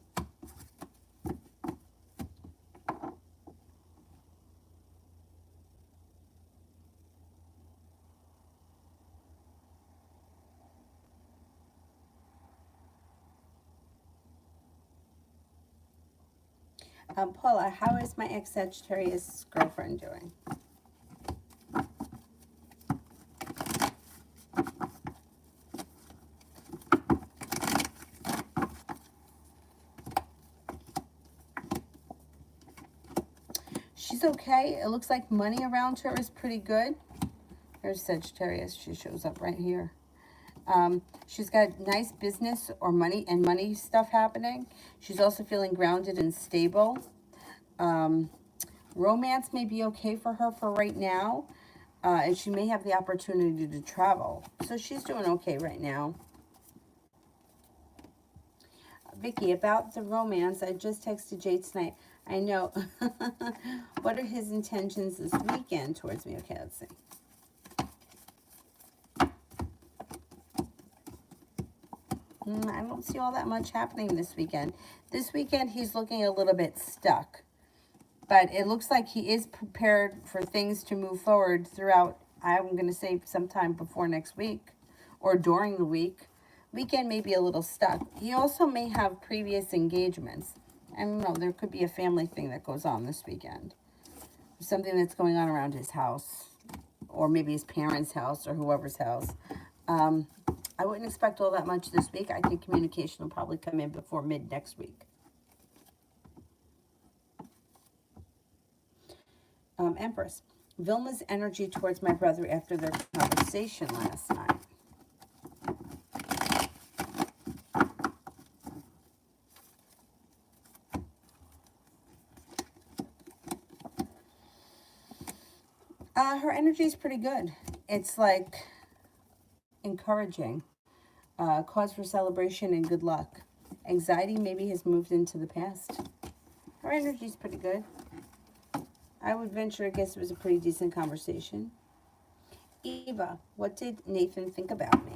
Paula, how is my ex-Sagittarius girlfriend doing? She's okay. It looks like money around her is pretty good. There's Sagittarius. She shows up right here. She's got nice business or money stuff happening. She's also feeling grounded and stable. Romance may be okay for her for right now. And she may have the opportunity to travel. So she's doing okay right now. Vicky, about the romance, I just texted Jade tonight. I know. What are his intentions this weekend towards me? Okay, let's see. I don't see all that much happening this weekend. This weekend, he's looking a little bit stuck. But it looks like he is prepared for things to move forward throughout, I'm going to say sometime before next week or during the week. Weekend may be a little stuck. He also may have previous engagements. I don't know, there could be a family thing that goes on this weekend. Something that's going on around his house, or maybe his parents' house or whoever's house. I wouldn't expect all that much this week. I think communication will probably come in before mid next week. Empress, Vilma's energy towards my brother after their conversation last night. Her energy is pretty good. It's like encouraging. Cause for celebration and good luck. Anxiety maybe has moved into the past. Her energy is pretty good. I would venture, I guess it was a pretty decent conversation. Eva, what did Nathan think about me?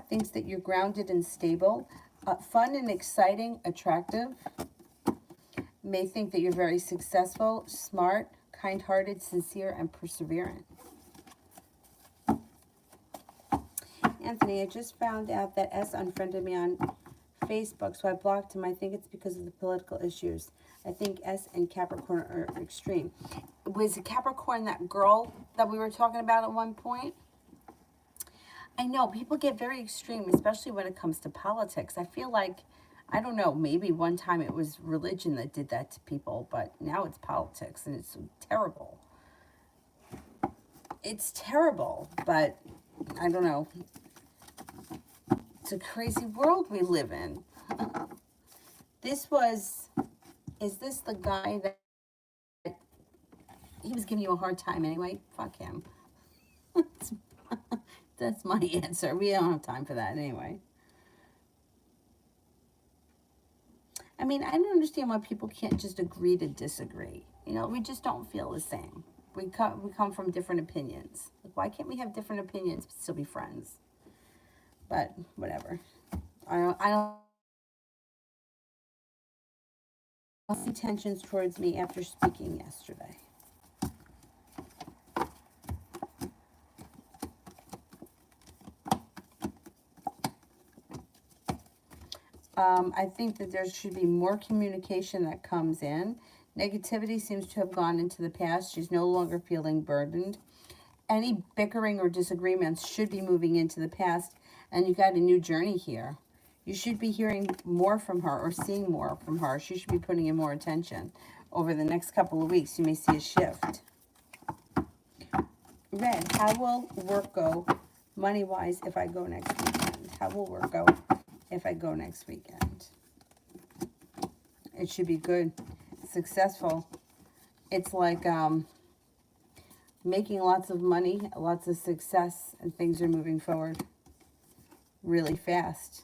Thinks that you're grounded and stable, fun and exciting, attractive. May think that you're very successful, smart, kind-hearted, sincere, and perseverant. Anthony, I just found out that S unfriended me on Facebook, so I blocked him. I think it's because of the political issues. I think S and Capricorn are extreme. Was Capricorn that girl that we were talking about at one point? I know, people get very extreme, especially when it comes to politics. I feel like, I don't know, maybe one time it was religion that did that to people, but now it's politics, and it's terrible. It's terrible, but I don't know. It's a crazy world we live in. Is this the guy that he was giving you a hard time anyway? Fuck him. That's my answer. We don't have time for that anyway. I mean, I don't understand why people can't just agree to disagree. You know, we just don't feel the same. We come from different opinions. Like, why can't we have different opinions but still be friends? But whatever. I don't see tensions towards me after speaking yesterday. I think that there should be more communication that comes in. Negativity seems to have gone into the past. She's no longer feeling burdened. Any bickering or disagreements should be moving into the past. And you got a new journey here. You should be hearing more from her or seeing more from her. She should be putting in more attention. Over the next couple of weeks, you may see a shift. Red, how will work go money-wise if I go next weekend? How will work go if I go next weekend? It should be good, successful. It's like making lots of money, lots of success, and things are moving forward really fast.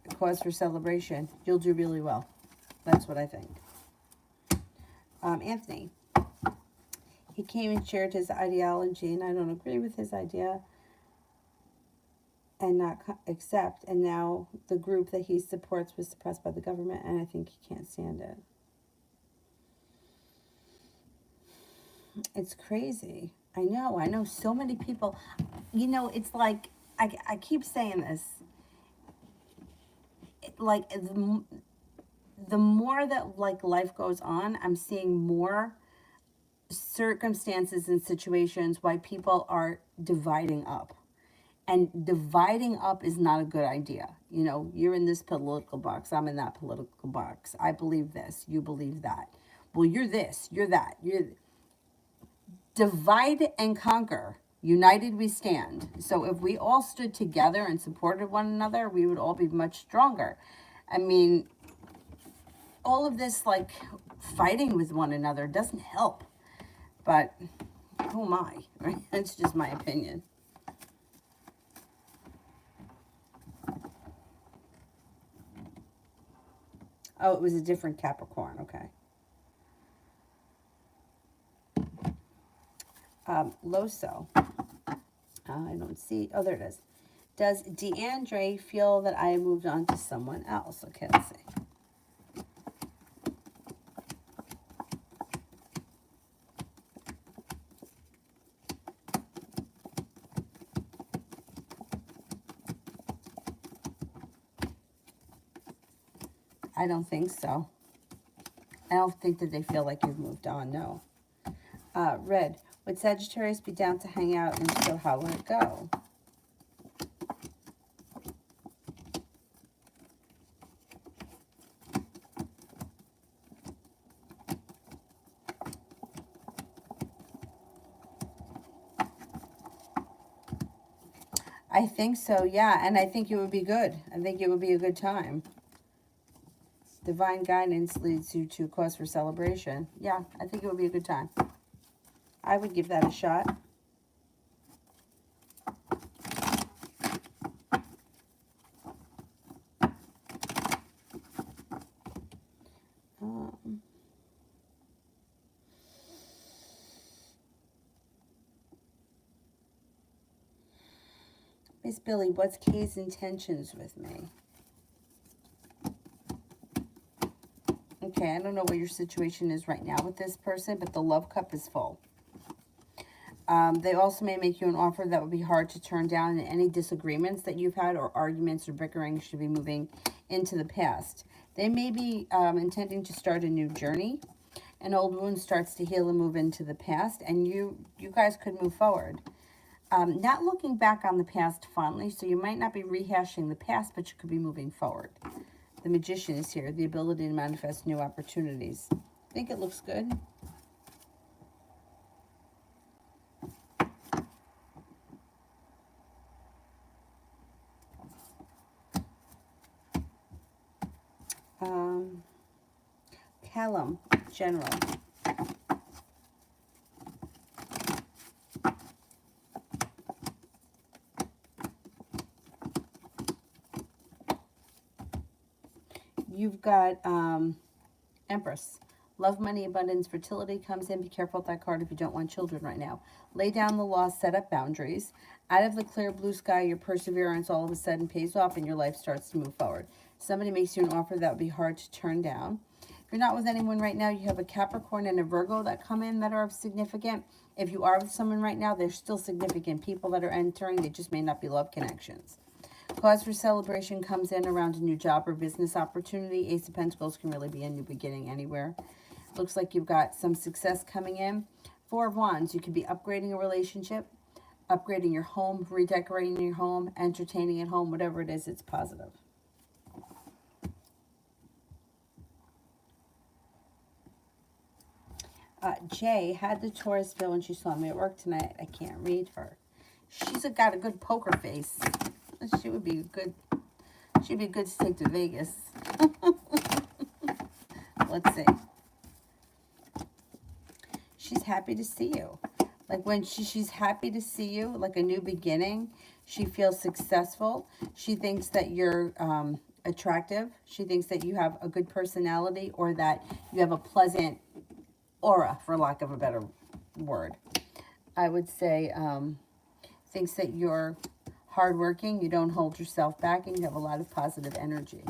A cause for celebration. You'll do really well. That's what I think. Anthony, he came and shared his ideology, and I don't agree with his idea and not accept, and now the group that he supports was suppressed by the government, and I think he can't stand it. It's crazy. I know so many people, you know, it's like, I keep saying this, like, the more that, like, life goes on, I'm seeing more circumstances and situations why people are dividing up. And dividing up is not a good idea. You know, you're in this political box, I'm in that political box. I believe this, you believe that. Well, you're this, you're that. Divide and conquer. United we stand. So if we all stood together and supported one another, we would all be much stronger. I mean, all of this, like, fighting with one another doesn't help. But who am I? Right? That's just my opinion. Oh, it was a different Capricorn. Okay. Loso. I don't see. Oh, there it is. Does DeAndre feel that I moved on to someone else? Okay, let's see. I don't think so. I don't think that they feel like you've moved on, no. Red, would Sagittarius be down to hang out, and so how would it go? I think so, yeah, and I think it would be good. I think it would be a good time. Divine guidance leads you to cause for celebration. Yeah, I think it would be a good time. I would give that a shot. Miss Billy, what's Kay's intentions with me? Okay, I don't know what your situation is right now with this person, but the love cup is full. They also may make you an offer that would be hard to turn down, and any disagreements that you've had or arguments or bickering should be moving into the past. They may be intending to start a new journey. An old wound starts to heal and move into the past, and you guys could move forward. Not looking back on the past fondly, so you might not be rehashing the past, but you could be moving forward. The Magician is here, the ability to manifest new opportunities. I think it looks good. Callum, General. You've got Empress. Love, money, abundance, fertility comes in. Be careful with that card if you don't want children right now. Lay down the law, set up boundaries. Out of the clear blue sky, your perseverance all of a sudden pays off and your life starts to move forward. Somebody makes you an offer that would be hard to turn down. If you're not with anyone right now, you have a Capricorn and a Virgo that come in that are significant. If you are with someone right now, there's still significant people that are entering. They just may not be love connections. Cause for celebration comes in around a new job or business opportunity. Ace of Pentacles can really be a new beginning anywhere. Looks like you've got some success coming in. Four of Wands, you could be upgrading a relationship, upgrading your home, redecorating your home, entertaining at home, whatever it is, it's positive. Jay had the Taurus feel when she saw me at work tonight. I can't read her. She's got a good poker face. She would be good. She'd be good to take to Vegas. Let's see. She's happy to see you. Like when she's happy to see you, like a new beginning. She feels successful. She thinks that you're attractive. She thinks that you have a good personality or that you have a pleasant aura, for lack of a better word. I would say thinks that you're hardworking, you don't hold yourself back, and you have a lot of positive energy.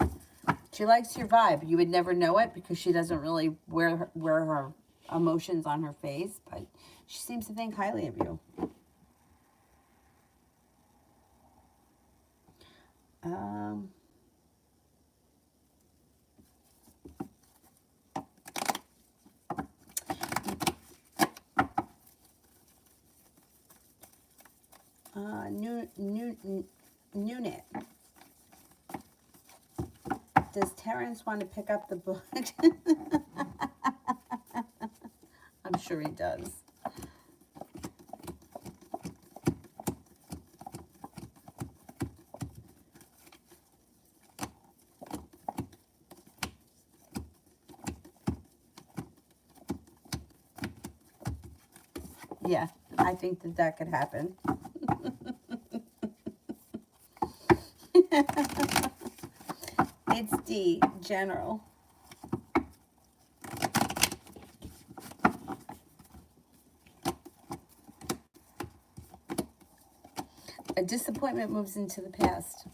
She likes your vibe. You would never know it because she doesn't really wear her emotions on her face, but she seems to think highly of you. Unit. Does Terrence want to pick up the book? I'm sure he does. Yeah, I think that could happen. It's D, General. A disappointment moves into the past.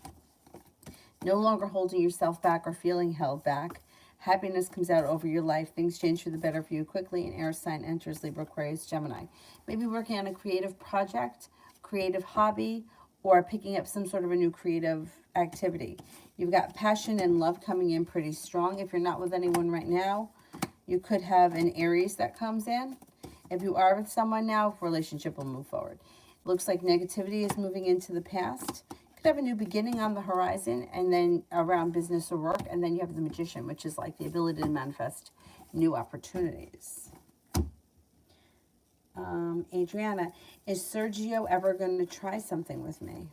No longer holding yourself back or feeling held back. Happiness comes out over your life. Things change for the better for you quickly. An air sign enters Libra, Aquarius, Gemini. Maybe working on a creative project, creative hobby, or picking up some sort of a new creative activity. You've got passion and love coming in pretty strong. If you're not with anyone right now, you could have an Aries that comes in. If you are with someone now, relationship will move forward. Looks like negativity is moving into the past. Could have a new beginning on the horizon, and then around business or work, and then you have the Magician, which is like the ability to manifest new opportunities. Adriana, is Sergio ever going to try something with me?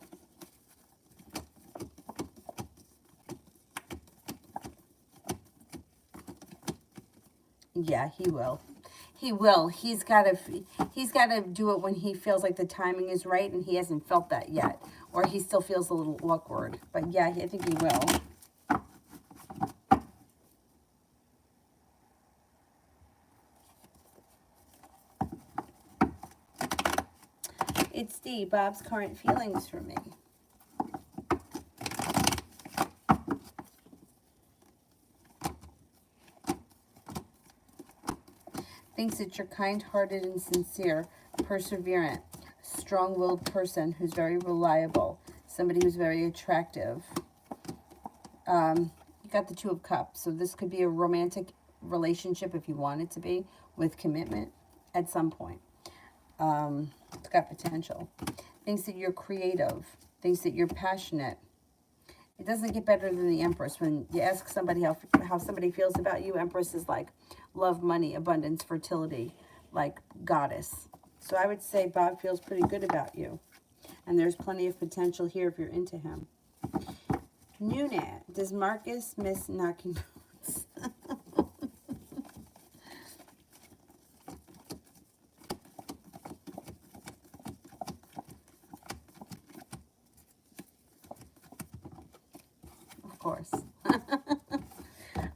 Yeah, he will. He will. He's got to do it when he feels like the timing is right, and he hasn't felt that yet, or he still feels a little awkward. But yeah, I think he will. It's D, Bob's current feelings for me. Thinks that you're kind-hearted and sincere, perseverant, strong-willed person who's very reliable, somebody who's very attractive. You got the Two of Cups, so this could be a romantic relationship if you want it to be, with commitment at some point. It's got potential. Thinks that you're creative, thinks that you're passionate. It doesn't get better than the Empress. When you ask somebody how somebody feels about you, Empress is like love, money, abundance, fertility, like goddess. So I would say Bob feels pretty good about you. And there's plenty of potential here if you're into him. Nunat, does Marcus miss knocking boots? Of course.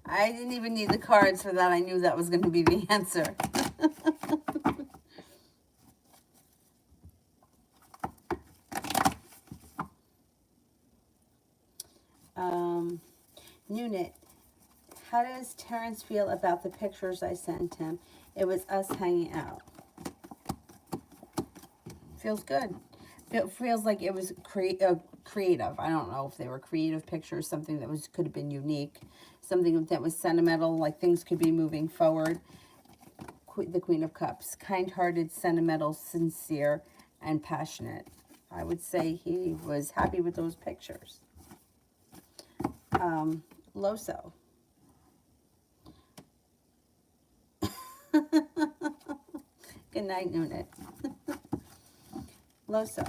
I didn't even need the cards for that. I knew that was going to be the answer. Nunit, how does Terrence feel about the pictures I sent him? It was us hanging out. Feels good. Feels like it was creative. I don't know if they were creative pictures, something that could have been unique, something that was sentimental, like things could be moving forward. The Queen of Cups, kind-hearted, sentimental, sincere, and passionate. I would say he was happy with those pictures. Loso. Good night, Nunit. Loso.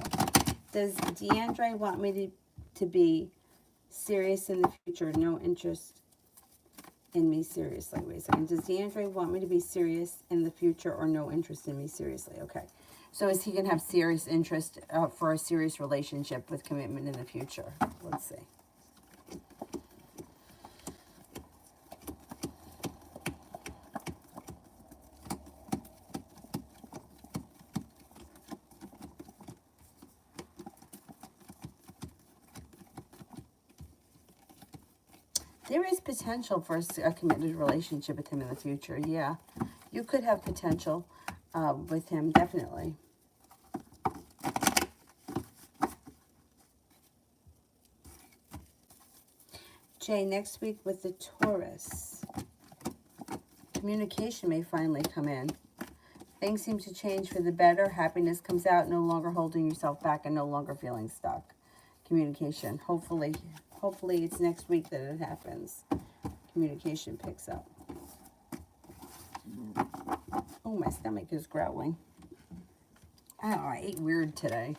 Does DeAndre want me to be serious in the future? No interest in me seriously. Wait a second. Does DeAndre want me to be serious in the future or no interest in me seriously? Okay. So is he going to have serious interest for a serious relationship with commitment in the future? Let's see. There is potential for a committed relationship with him in the future. Yeah, you could have potential with him, definitely. Jay, next week with the Taurus, communication may finally come in. Things seem to change for the better. Happiness comes out, no longer holding yourself back and no longer feeling stuck. Communication. Hopefully it's next week that it happens. Communication picks up. Oh, my stomach is growling. I don't know, I ate weird today.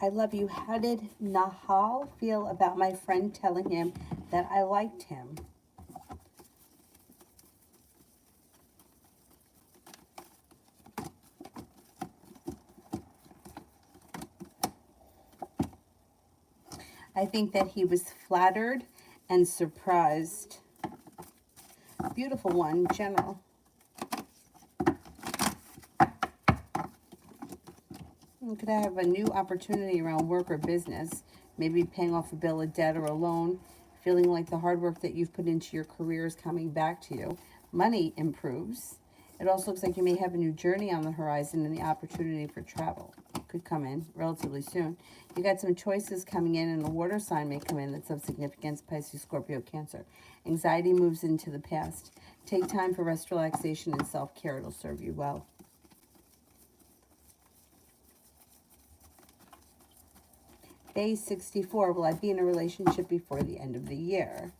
I love you. How did Nahal feel about my friend telling him that I liked him? I think that he was flattered and surprised. Beautiful one, General. Could I have a new opportunity around work or business? Maybe paying off a bill, a debt, or a loan. Feeling like the hard work that you've put into your career is coming back to you. Money improves. It also looks like you may have a new journey on the horizon, and the opportunity for travel could come in relatively soon. You got some choices coming in, and a water sign may come in that's of significance: Pisces, Scorpio, Cancer. Anxiety moves into the past. Take time for rest, relaxation, and self-care. It'll serve you well. Day 64, will I be in a relationship before the end of the year?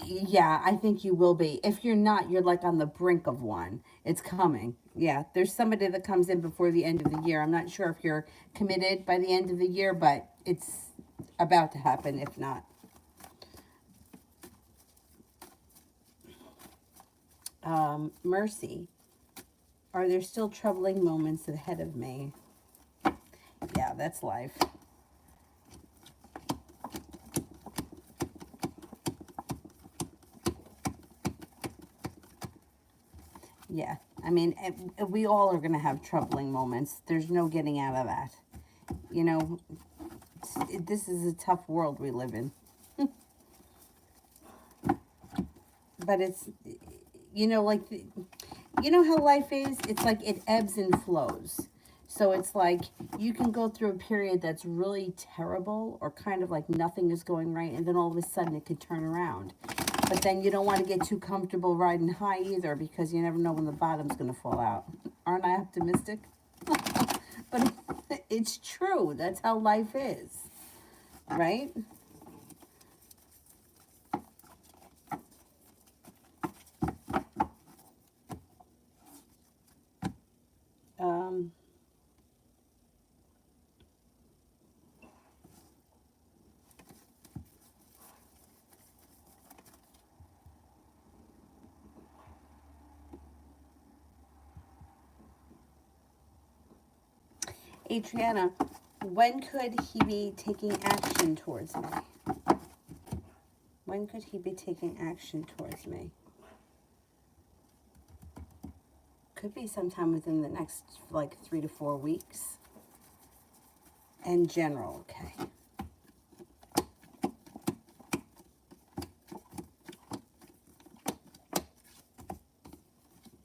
Yeah, I think you will be. If you're not, you're like on the brink of one. It's coming. Yeah, there's somebody that comes in before the end of the year. I'm not sure if you're committed by the end of the year, but it's about to happen, if not. Mercy. Are there still troubling moments ahead of me? Yeah, that's life. Yeah, I mean, we all are going to have troubling moments. There's no getting out of that. You know, this is a tough world we live in. But it's, you know, like, you know how life is? It's like it ebbs and flows. So it's like you can go through a period that's really terrible or kind of like nothing is going right, and then all of a sudden it could turn around. But then you don't want to get too comfortable riding high either, because you never know when the bottom's going to fall out. Aren't I optimistic? But it's true. That's how life is. Right? Adriana, when could he be taking action towards me? When could he be taking action towards me? Could be sometime within the next, like, 3 to 4 weeks. In general, okay.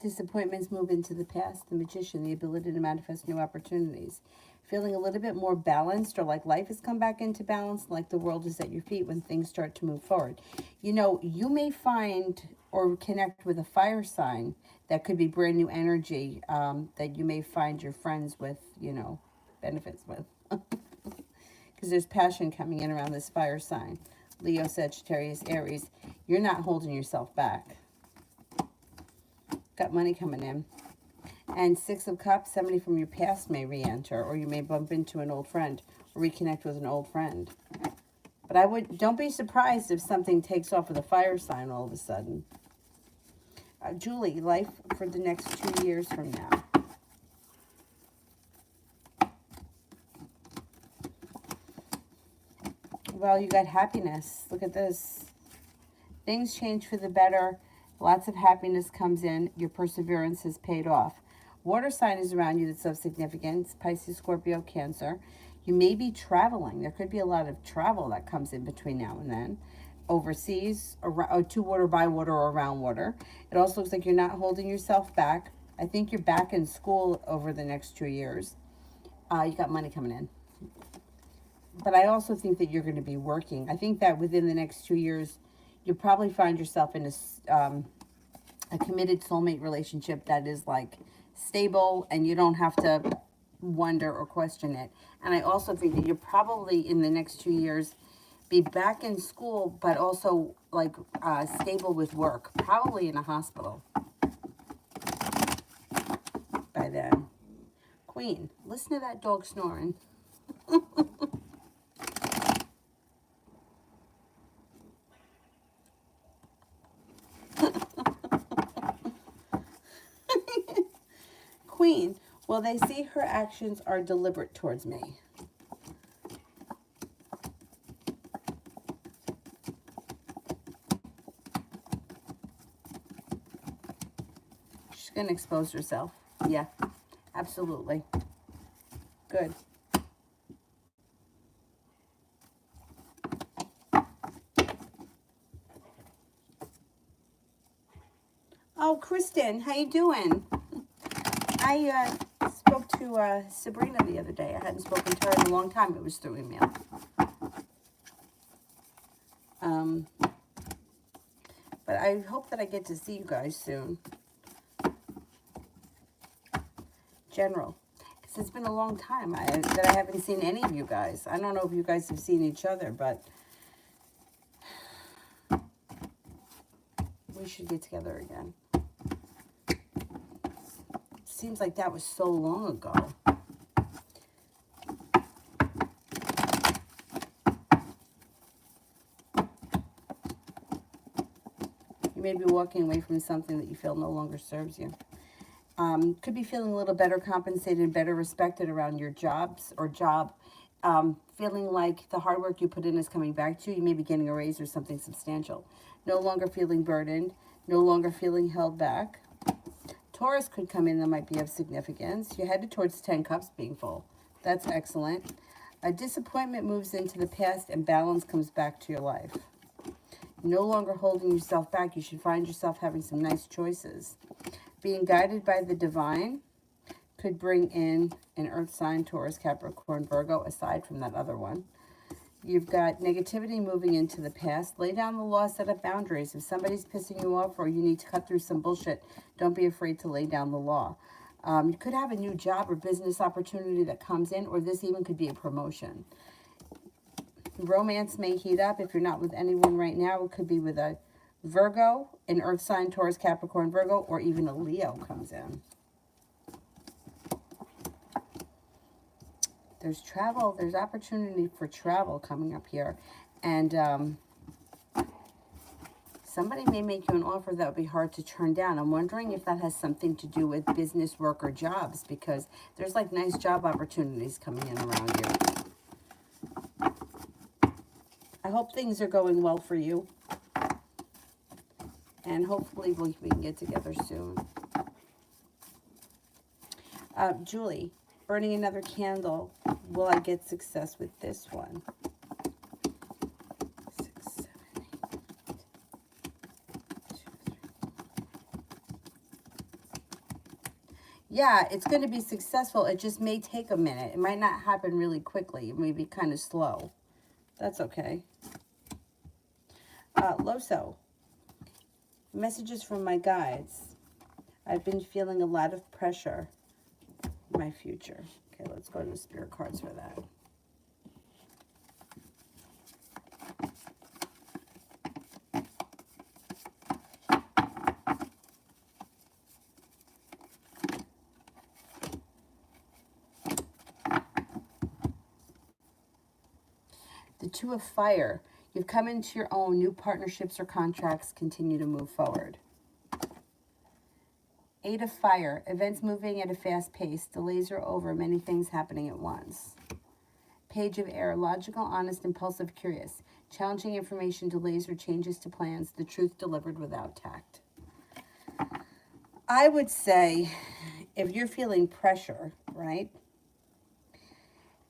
Disappointments move into the past. The Magician, the ability to manifest new opportunities. Feeling a little bit more balanced, or like life has come back into balance, like the world is at your feet when things start to move forward. You know, you may find or connect with a fire sign that could be brand new energy that you may find your friends with, you know, benefits with. Because there's passion coming in around this fire sign. Leo, Sagittarius, Aries. You're not holding yourself back. Got money coming in. And Six of Cups, somebody from your past may re-enter, or you may bump into an old friend or reconnect with an old friend. But don't be surprised if something takes off with a fire sign all of a sudden. Julie, life for the next 2 years from now. Well, you got happiness. Look at this. Things change for the better. Lots of happiness comes in. Your perseverance has paid off. Water sign is around you that's of significance. Pisces, Scorpio, Cancer. You may be traveling. There could be a lot of travel that comes in between now and then. Overseas, or to water, by water, or around water. It also looks like you're not holding yourself back. I think you're back in school over the next 2 years. You got money coming in. But I also think that you're going to be working. I think that within the next 2 years, you'll probably find yourself in a committed soulmate relationship that is like stable, and you don't have to wonder or question it. And I also think that you're probably in the next 2 years be back in school, but also like stable with work, probably in a hospital by then. Queen, listen to that dog snoring. Queen, well, they see her actions are deliberate towards me. She's going to expose herself. Yeah, absolutely. Good. Oh, Kristen, how you doing? I spoke to Sabrina the other day. I hadn't spoken to her in a long time. It was through email. But I hope that I get to see you guys soon. General, because it's been a long time that I haven't seen any of you guys. I don't know if you guys have seen each other, but we should get together again. Seems like that was so long ago. may be walking away from something that you feel no longer serves you. Could be feeling a little better compensated and better respected around your jobs or job. Feeling like the hard work you put in is coming back to you. You may be getting a raise or something substantial. No longer feeling burdened. No longer feeling held back. Taurus could come in that might be of significance. You're headed towards 10 cups being full. That's excellent. A disappointment moves into the past and balance comes back to your life. No longer holding yourself back. You should find yourself having some nice choices. Being guided by the divine could bring in an earth sign, Taurus, Capricorn, Virgo, aside from that other one. You've got negativity moving into the past. Lay down the law, set up boundaries. If somebody's pissing you off or you need to cut through some bullshit, don't be afraid to lay down the law. You could have a new job or business opportunity that comes in, or this even could be a promotion. Romance may heat up. If you're not with anyone right now, it could be with a Virgo, an earth sign, Taurus, Capricorn, Virgo, or even a Leo comes in. There's travel. There's opportunity for travel coming up here. And somebody may make you an offer that would be hard to turn down. I'm wondering if that has something to do with business, work, or jobs, because there's like nice job opportunities coming in around you. I hope things are going well for you. And hopefully we can get together soon. Julie, burning another candle. Will I get success with this one? 6, 7, 8, 2, 3. Yeah, it's going to be successful. It just may take a minute. It might not happen really quickly. It may be kind of slow. That's okay. Loso. Messages from my guides. I've been feeling a lot of pressure in my future. Okay, let's go to the spirit cards for that. The Two of Fire. You've come into your own. New partnerships or contracts continue to move forward. 8 of Fire. Events moving at a fast pace. Delays are over. Many things happening at once. Page of Air. Logical, honest, impulsive, curious. Challenging information, delays or changes to plans. The truth delivered without tact. I would say if you're feeling pressure, right?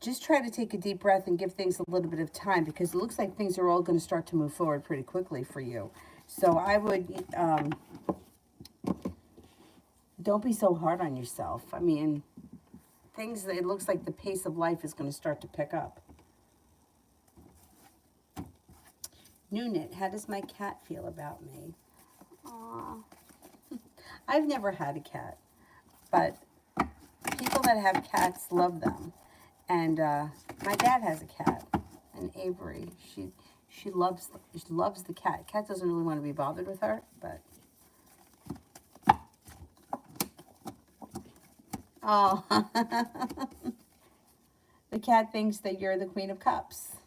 Just try to take a deep breath and give things a little bit of time, because it looks like things are all going to start to move forward pretty quickly for you. So I would, don't be so hard on yourself. I mean, it looks like the pace of life is going to start to pick up. Noonit, how does my cat feel about me? Aww. I've never had a cat, but people that have cats love them. And my dad has a cat, an Avery. She loves the cat. Cat doesn't really want to be bothered with her, but oh, the cat thinks that you're the Queen of Cups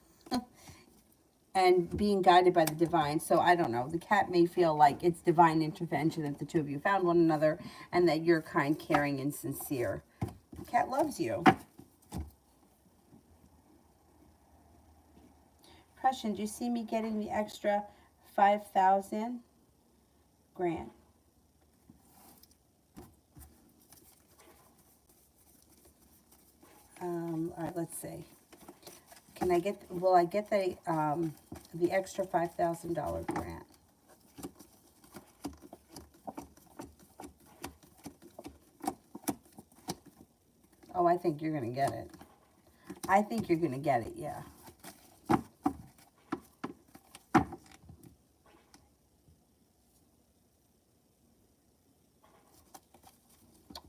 and being guided by the divine. So I don't know. The cat may feel like it's divine intervention that the two of you found one another and that you're kind, caring, and sincere. The cat loves you. Question, do you see me getting the extra 5,000 grant? All right, let's see. Will I get the extra $5,000 grant? Oh, I think you're going to get it. I think you're going to get it, yeah.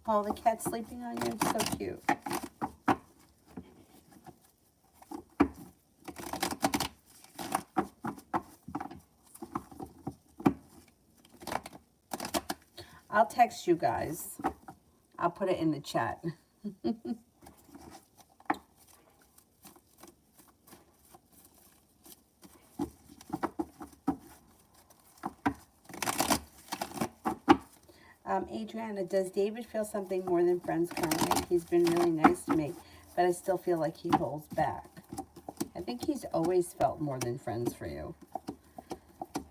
Oh, the cat's sleeping on you. It's so cute. I'll text you guys. I'll put it in the chat. Adriana, does David feel something more than friends currently? He's been really nice to me, but I still feel like he holds back. I think he's always felt more than friends for you.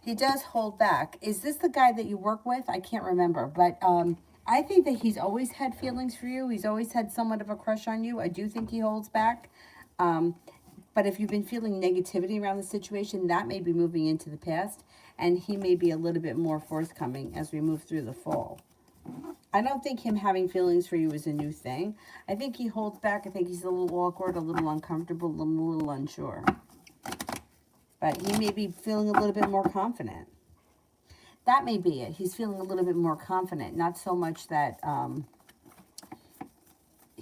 He does hold back. Is this the guy that you work with? I can't remember, but I think that he's always had feelings for you. He's always had somewhat of a crush on you. I do think he holds back. But if you've been feeling negativity around the situation, that may be moving into the past, and he may be a little bit more forthcoming as we move through the fall. I don't think him having feelings for you is a new thing. I think he holds back. I think he's a little awkward, a little uncomfortable, a little unsure. But he may be feeling a little bit more confident. That may be it. He's feeling a little bit more confident. Not so much that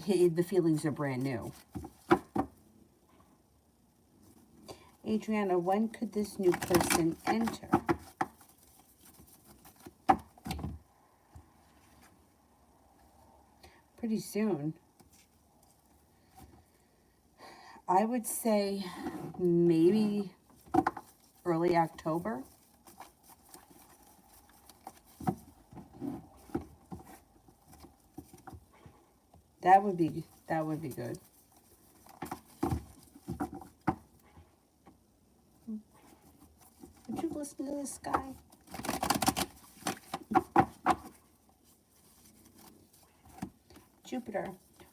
the feelings are brand new. Adriana, when could this new person enter? Pretty soon. I would say maybe early October. That would be good. Would you listen to this guy? Jupiter.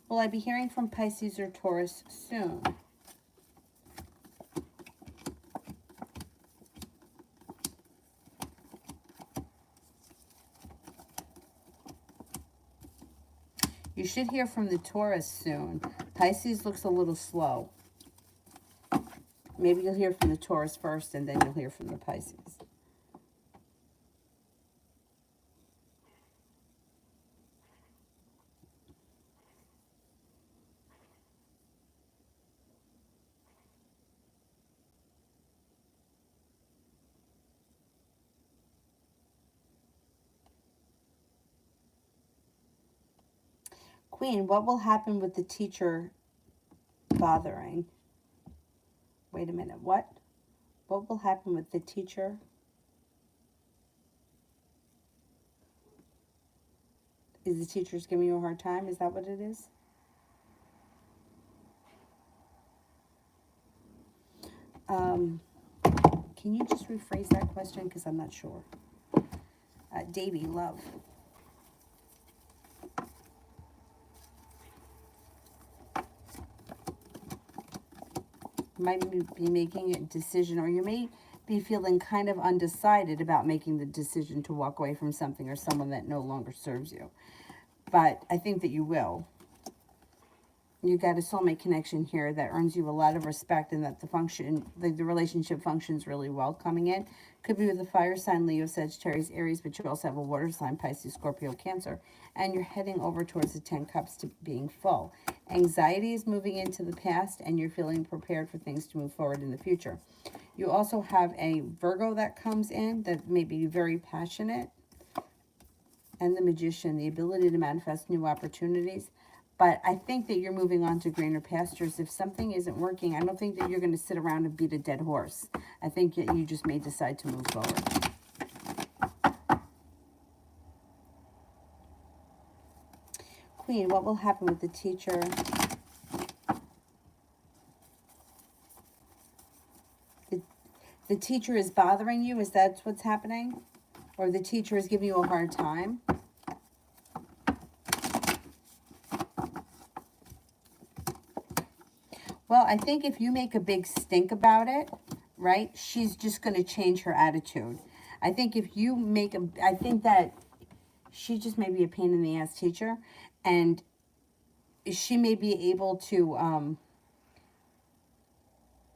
Will I be hearing from Pisces or Taurus soon? You should hear from the Taurus soon. Pisces looks a little slow. Maybe you'll hear from the Taurus first, and then you'll hear from the Pisces. Queen, what will happen with the teacher bothering? Wait a minute, what? What will happen with the teacher? Is the teacher's giving you a hard time? Is that what it is? Can you just rephrase that question? Because I'm not sure. Davy, love. You might be making a decision, or you may be feeling kind of undecided about making the decision to walk away from something or someone that no longer serves you. But I think that you will. You got a soulmate connection here that earns you a lot of respect, and that the relationship functions really well coming in. Could be with a fire sign, Leo, Sagittarius, Aries, but you also have a water sign, Pisces, Scorpio, Cancer. And you're heading over towards the 10 Cups to being full. Anxiety is moving into the past, and you're feeling prepared for things to move forward in the future. You also have a Virgo that comes in that may be very passionate. And the Magician, the ability to manifest new opportunities. But I think that you're moving on to greener pastures. If something isn't working, I don't think that you're going to sit around and beat a dead horse. I think that you just may decide to move forward. Queen, what will happen with the teacher? The teacher is bothering you? Is that what's happening? Or the teacher is giving you a hard time? Well, I think if you make a big stink about it, right, she's just going to change her attitude. I think if you make I think that she just may be a pain in the ass teacher, and she may be able to,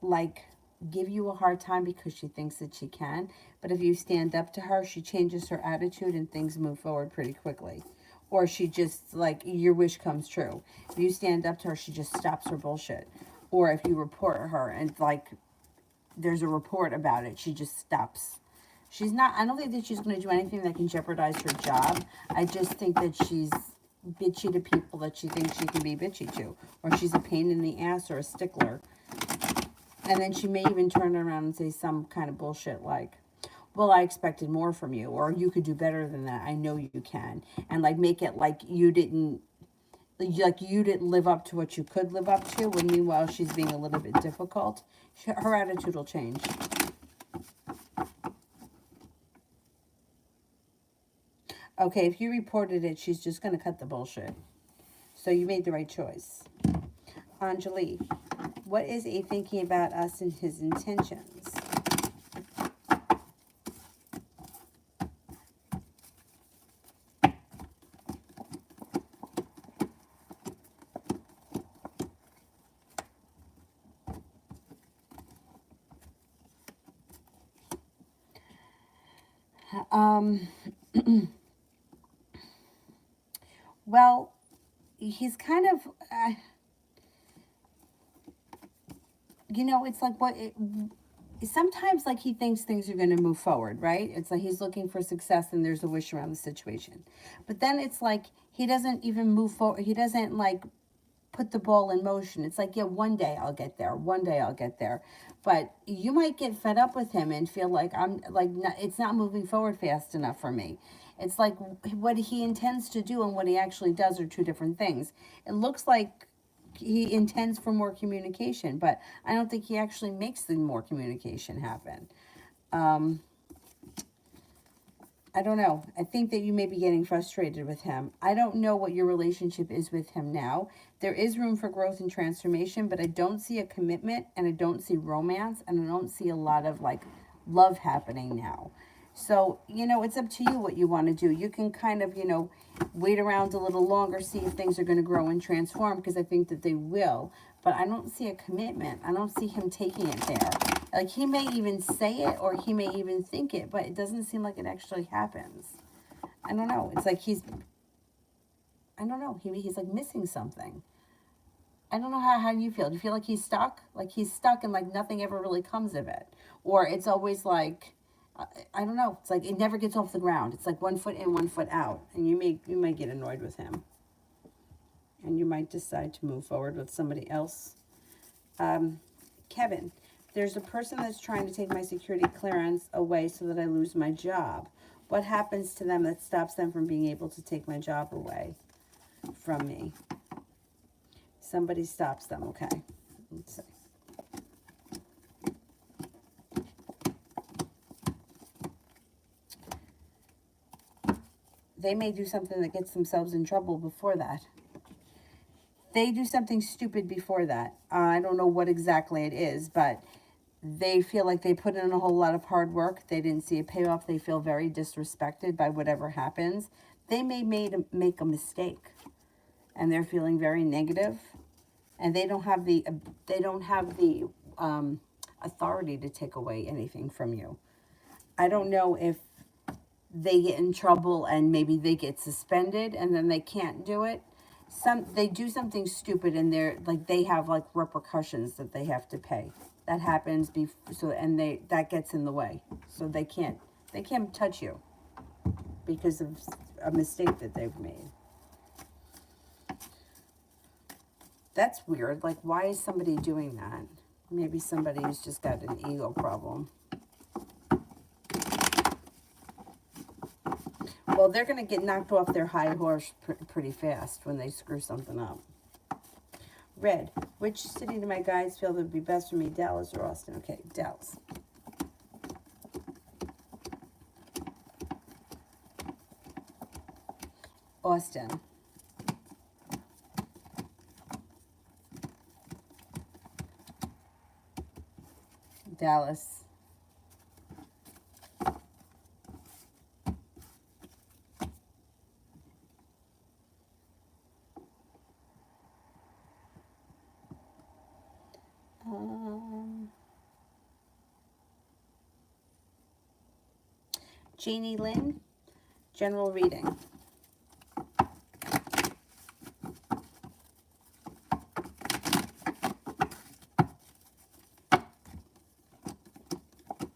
like, give you a hard time because she thinks that she can. But if you stand up to her, she changes her attitude and things move forward pretty quickly. Or she just, like, your wish comes true. If you stand up to her, she just stops her bullshit. Or if you report her and, like, there's a report about it, she just stops. She's not, I don't think that she's going to do anything that can jeopardize her job. I just think that she's bitchy to people that she thinks she can be bitchy to. Or she's a pain in the ass or a stickler. And then she may even turn around and say some kind of bullshit like, well, I expected more from you, or you could do better than that. I know you can. And like make it like you didn't live up to what you could live up to, when meanwhile she's being a little bit difficult. Her attitude will change. Okay, if you reported it, she's just going to cut the bullshit. So you made the right choice. Anjali, what is A thinking about us and his intentions? Well, he's kind of, it's like sometimes like he thinks things are going to move forward, right? It's like he's looking for success and there's a wish around the situation. But then it's like he doesn't even move forward. He doesn't like put the ball in motion. It's like, yeah, one day I'll get there. One day I'll get there. But you might get fed up with him and feel like it's not moving forward fast enough for me. It's like what he intends to do and what he actually does are two different things. It looks like he intends for more communication, but I don't think he actually makes the more communication happen. I don't know. I think that you may be getting frustrated with him. I don't know what your relationship is with him now. There is room for growth and transformation, but I don't see a commitment, and I don't see romance, and I don't see a lot of like love happening now. So, it's up to you what you want to do. You can kind of, wait around a little longer, see if things are going to grow and transform, because I think that they will. But I don't see a commitment. I don't see him taking it there. Like, he may even say it, or he may even think it, but it doesn't seem like it actually happens. I don't know. It's like I don't know. He's like missing something. I don't know how you feel. Do you feel like he's stuck? Like he's stuck and like nothing ever really comes of it? Or it's always like, I don't know. It's like it never gets off the ground. It's like 1 foot in, 1 foot out. And you might get annoyed with him. And you might decide to move forward with somebody else. Kevin, there's a person that's trying to take my security clearance away so that I lose my job. What happens to them that stops them from being able to take my job away from me? Somebody stops them. Okay. Let's see. They may do something that gets themselves in trouble before that. They do something stupid before that. I don't know what exactly it is, but they feel like they put in a whole lot of hard work. They didn't see a payoff. They feel very disrespected by whatever happens. They may make a mistake, and they're feeling very negative, and they don't have the authority to take away anything from you. I don't know if they get in trouble and maybe they get suspended and then they can't do it. They do something stupid and they have like repercussions that they have to pay. That happens that gets in the way. So they can't touch you because of a mistake that they've made. That's weird. Like, why is somebody doing that? Maybe somebody who's just got an ego problem. Well, they're going to get knocked off their high horse pretty fast when they screw something up. Red, which city do my guides feel would be best for me, Dallas or Austin? Okay, Dallas. Austin. Dallas. Jeannie Lynn, general reading.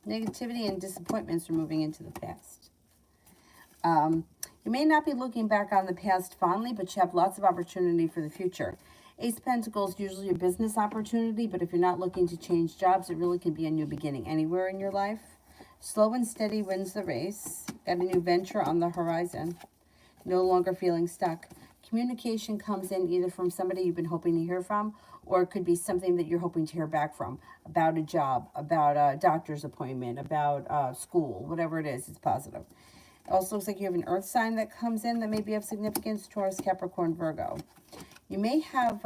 Negativity and disappointments are moving into the past. You may not be looking back on the past fondly, but you have lots of opportunity for the future. Ace of Pentacles is usually a business opportunity, but if you're not looking to change jobs, it really can be a new beginning anywhere in your life. Slow and steady wins the race. Got a new venture on the horizon. No longer feeling stuck. Communication comes in either from somebody you've been hoping to hear from, or it could be something that you're hoping to hear back from, about a job, about a doctor's appointment, about school, whatever it is, it's positive. It also looks like you have an earth sign that comes in that may be of significance: Taurus, Capricorn, Virgo. You may have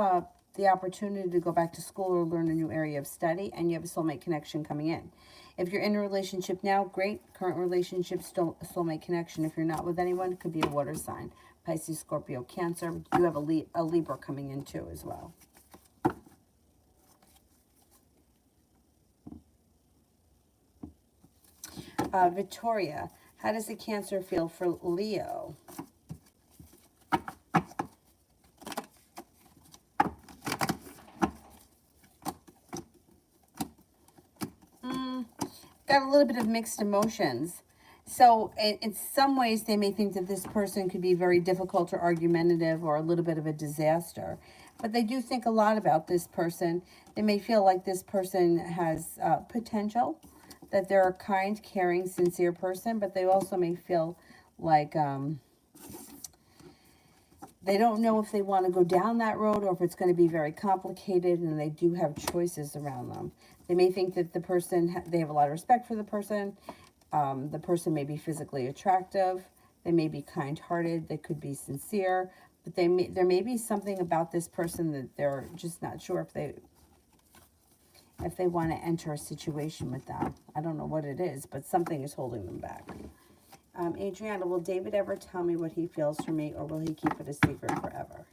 the opportunity to go back to school or learn a new area of study, and you have a soulmate connection coming in. If you're in a relationship now, great. Current relationship, still a soulmate connection. If you're not with anyone, it could be a water sign. Pisces, Scorpio, Cancer. You have a Libra coming in too as well. Victoria, how does the Cancer feel for Leo? Got a little bit of mixed emotions. So in some ways, they may think that this person could be very difficult or argumentative or a little bit of a disaster. But they do think a lot about this person. They may feel like this person has potential, that they're a kind, caring, sincere person. But they also may feel like they don't know if they want to go down that road or if it's going to be very complicated, and they do have choices around them. They may think that the person, they have a lot of respect for the person. The person may be physically attractive. They may be kind-hearted. They could be sincere. But there may be something about this person that they're just not sure if they want to enter a situation with them. I don't know what it is, but something is holding them back. Adriana, will David ever tell me what he feels for me, or will he keep it a secret forever?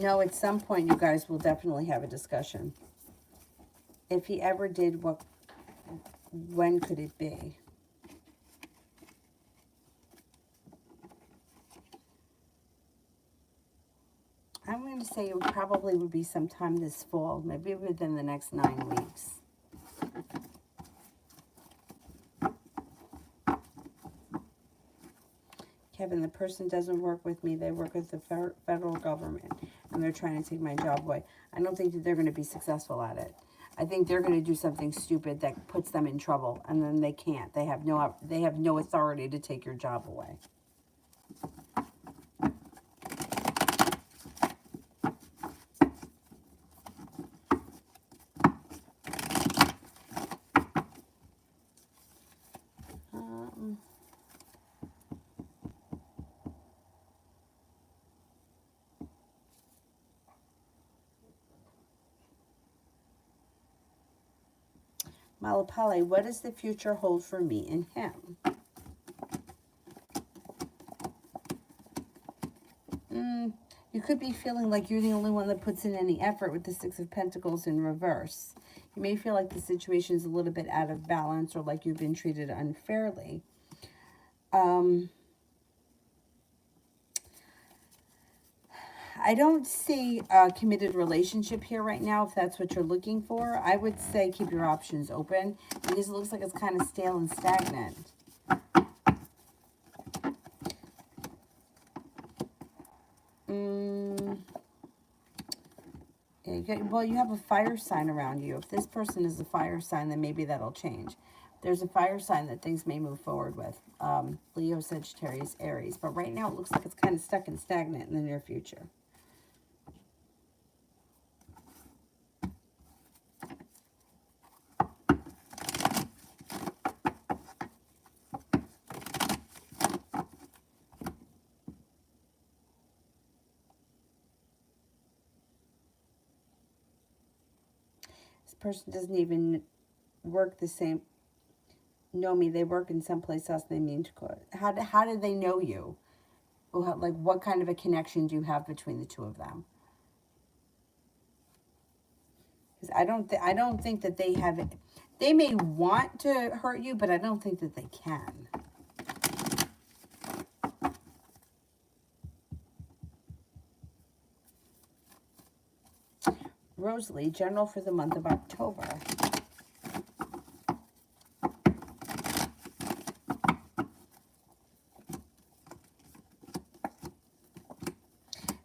No, at some point you guys will definitely have a discussion. If he ever did, when could it be? I'm going to say it probably would be sometime this fall, maybe within the next 9 weeks. Kevin, the person doesn't work with me. They work with the federal government, and they're trying to take my job away. I don't think that they're going to be successful at it. I think they're going to do something stupid that puts them in trouble, and then they can't. They have no authority to take your job away. Malapale, what does the future hold for me and him? You could be feeling like you're the only one that puts in any effort with the Six of Pentacles in reverse. You may feel like the situation is a little bit out of balance, or like you've been treated unfairly. I don't see a committed relationship here right now, if that's what you're looking for. I would say keep your options open, because it looks like it's kind of stale and stagnant. Yeah, well, you have a fire sign around you. If this person is a fire sign, then maybe that'll change. There's a fire sign that things may move forward with. Leo, Sagittarius, Aries. But right now it looks like it's kind of stuck and stagnant in the near future. This person doesn't even work the same, know me. They work in someplace else. They mean to go. How do they know you? Like, what kind of a connection do you have between the two of them? Because I don't think that they have it. They may want to hurt you, but I don't think that they can. Rosalie, general for the month of October.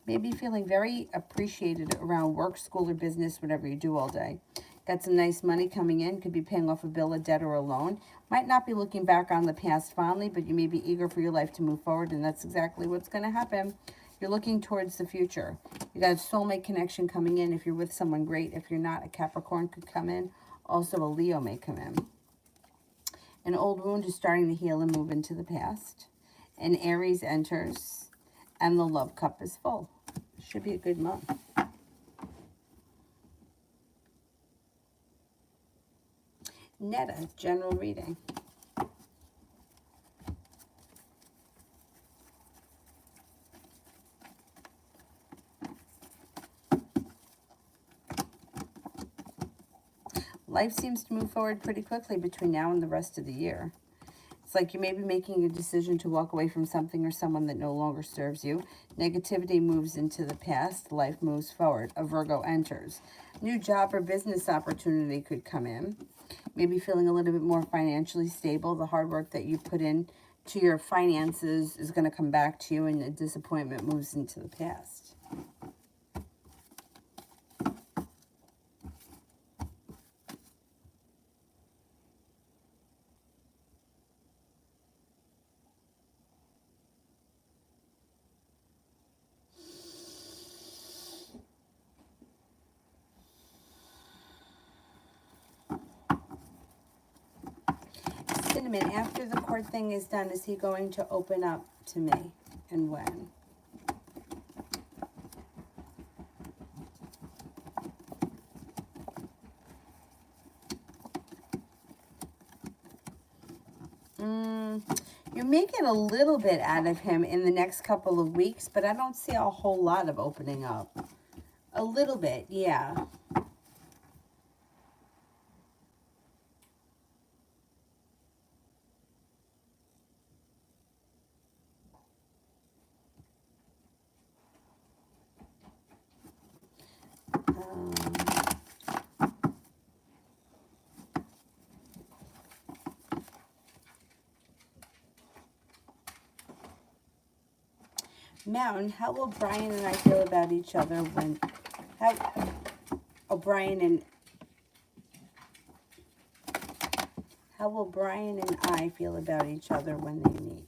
Maybe feeling very appreciated around work, school, or business, whatever you do all day. Got some nice money coming in. Could be paying off a bill, a debt, or a loan. Might not be looking back on the past fondly, but you may be eager for your life to move forward, and that's exactly what's going to happen. You're looking towards the future. You got a soulmate connection coming in. If you're with someone, great. If you're not, a Capricorn could come in. Also, a Leo may come in. An old wound is starting to heal and move into the past. An Aries enters, and the love cup is full. Should be a good month. Netta, general reading. Life seems to move forward pretty quickly between now and the rest of the year. It's like you may be making a decision to walk away from something or someone that no longer serves you. Negativity moves into the past. Life moves forward. A Virgo enters. New job or business opportunity could come in. Maybe feeling a little bit more financially stable. The hard work that you put in to your finances is going to come back to you, and the disappointment moves into the past. Cinnamon, after the court thing is done, is he going to open up to me? And when? You're making a little bit out of him in the next couple of weeks, but I don't see a whole lot of opening up. A little bit, yeah. Mountain, how will Brian and I feel about each other when... How will Brian and I feel about each other when they meet?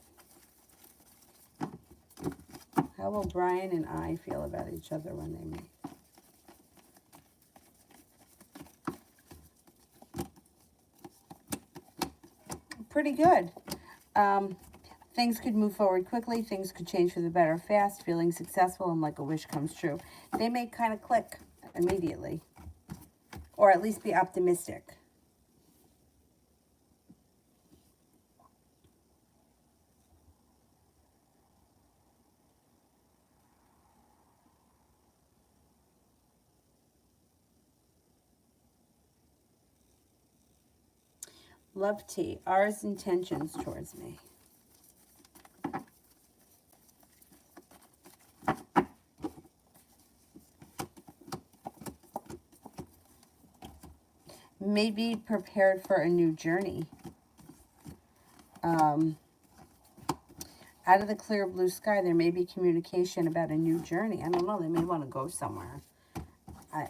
How will Brian and I feel about each other when they meet? Pretty good. Things could move forward quickly. Things could change for the better fast. Feeling successful and like a wish comes true. They may kind of click immediately. Or at least be optimistic. Love T. R's intentions towards me. May be prepared for a new journey. Out of the clear blue sky, there may be communication about a new journey. I don't know. They may want to go somewhere.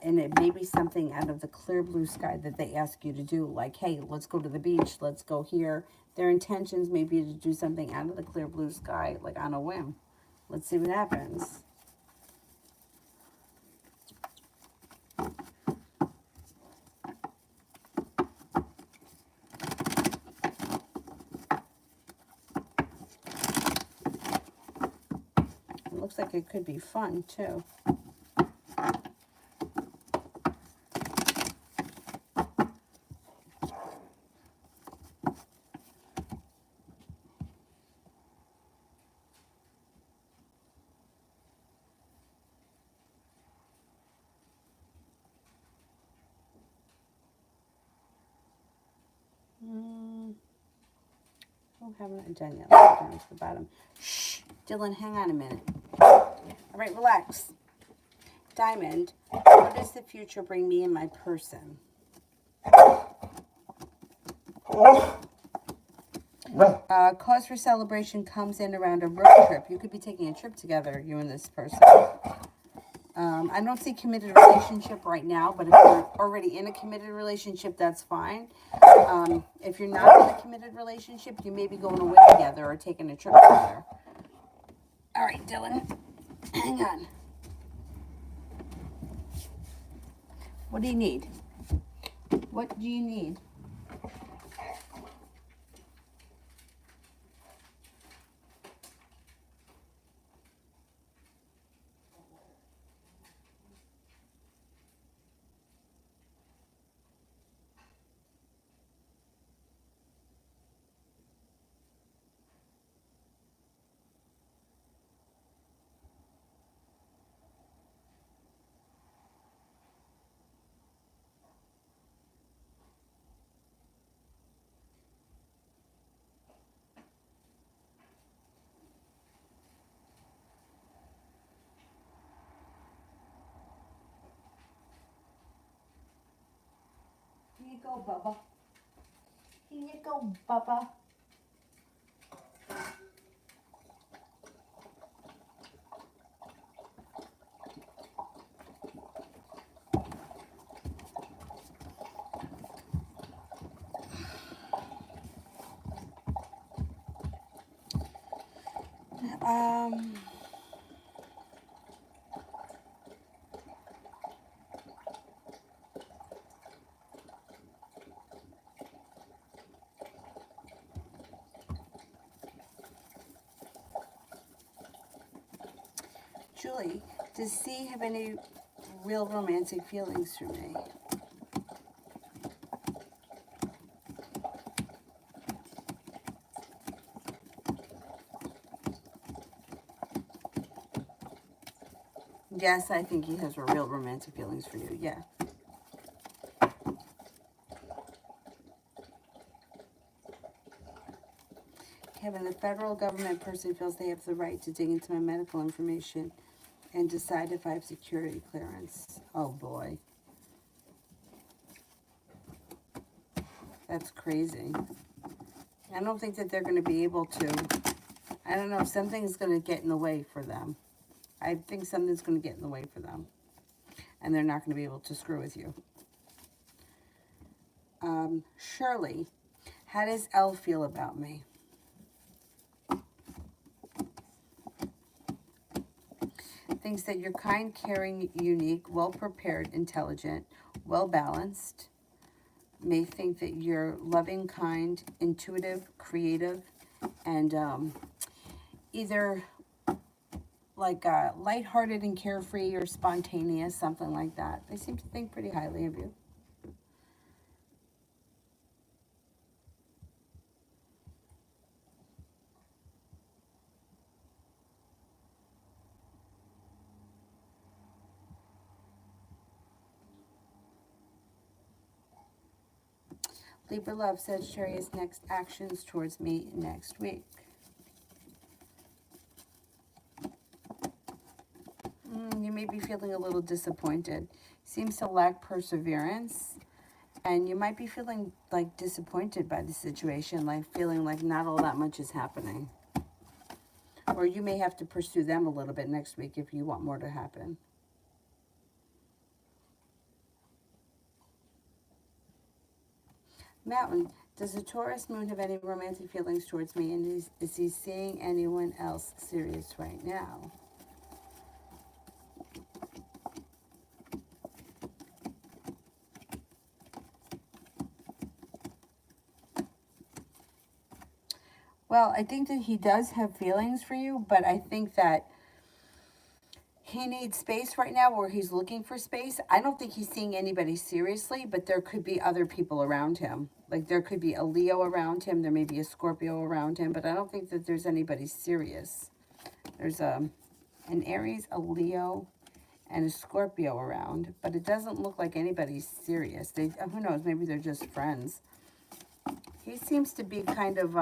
And it may be something out of the clear blue sky that they ask you to do. Like, hey, let's go to the beach. Let's go here. Their intentions may be to do something out of the clear blue sky, like on a whim. Let's see what happens. It looks like it could be fun, too. Oh, haven't I done yet? Let's go down to the bottom. Shh, Dylan, hang on a minute. All right, relax. Diamond, what does the future bring me and my person? Cause for celebration comes in around a road trip. You could be taking a trip together, you and this person. I don't see committed relationship right now, but if you're already in a committed relationship, that's fine. If you're not in a committed relationship, you may be going away together or taking a trip together. All right, Dylan, hang on. What do you need? What do you need? Here you go, Bubba. Here you go, Bubba. Julie, does C have any real romantic feelings for me? Yes, I think he has real romantic feelings for you, yeah. Kevin, the federal government person feels they have the right to dig into my medical information and decide if I have security clearance. Oh boy. That's crazy. I don't think that they're going to be able to. I don't know, something's going to get in the way for them. I think something's going to get in the way for them. And they're not going to be able to screw with you. Shirley, how does Elle feel about me? Thinks that you're kind, caring, unique, well-prepared, intelligent, well-balanced. May think that you're loving, kind, intuitive, creative, and either like lighthearted and carefree or spontaneous, something like that. They seem to think pretty highly of you. Libra Love says Sagittarius next actions towards me next week. You may be feeling a little disappointed. Seems to lack perseverance. And you might be feeling like disappointed by the situation, like feeling like not all that much is happening. Or you may have to pursue them a little bit next week if you want more to happen. Mountain, does the Taurus moon have any romantic feelings towards me? And is he seeing anyone else serious right now? Well, I think that he does have feelings for you, but I think that he needs space right now, or he's looking for space. I don't think he's seeing anybody seriously, but there could be other people around him. Like there could be a Leo around him. There may be a Scorpio around him, but I don't think that there's anybody serious. There's an Aries, a Leo, and a Scorpio around, but it doesn't look like anybody's serious. Who knows, maybe they're just friends. He seems to be kind of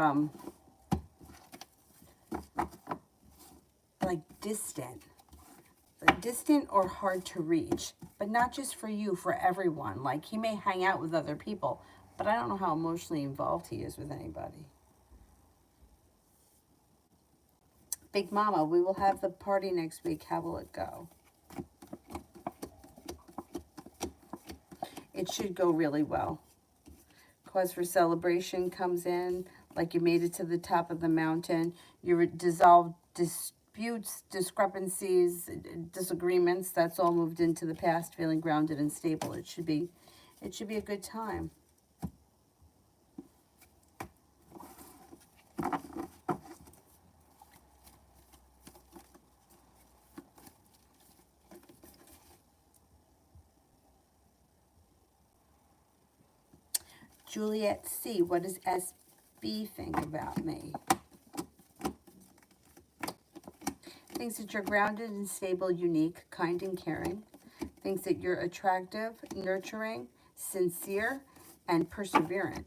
like distant or hard to reach, but not just for you, for everyone. Like he may hang out with other people, but I don't know how emotionally involved he is with anybody. Big Mama, we will have the party next week. How will it go? it should go really well. Cause for celebration comes in, like you made it to the top of the mountain. You dissolved disputes, discrepancies, disagreements. That's all moved into the past, feeling grounded and stable. It should be a good time. Juliet C., what does SB think about me? Thinks that you're grounded and stable, unique, kind and caring. Thinks that you're attractive, nurturing, sincere, and perseverant.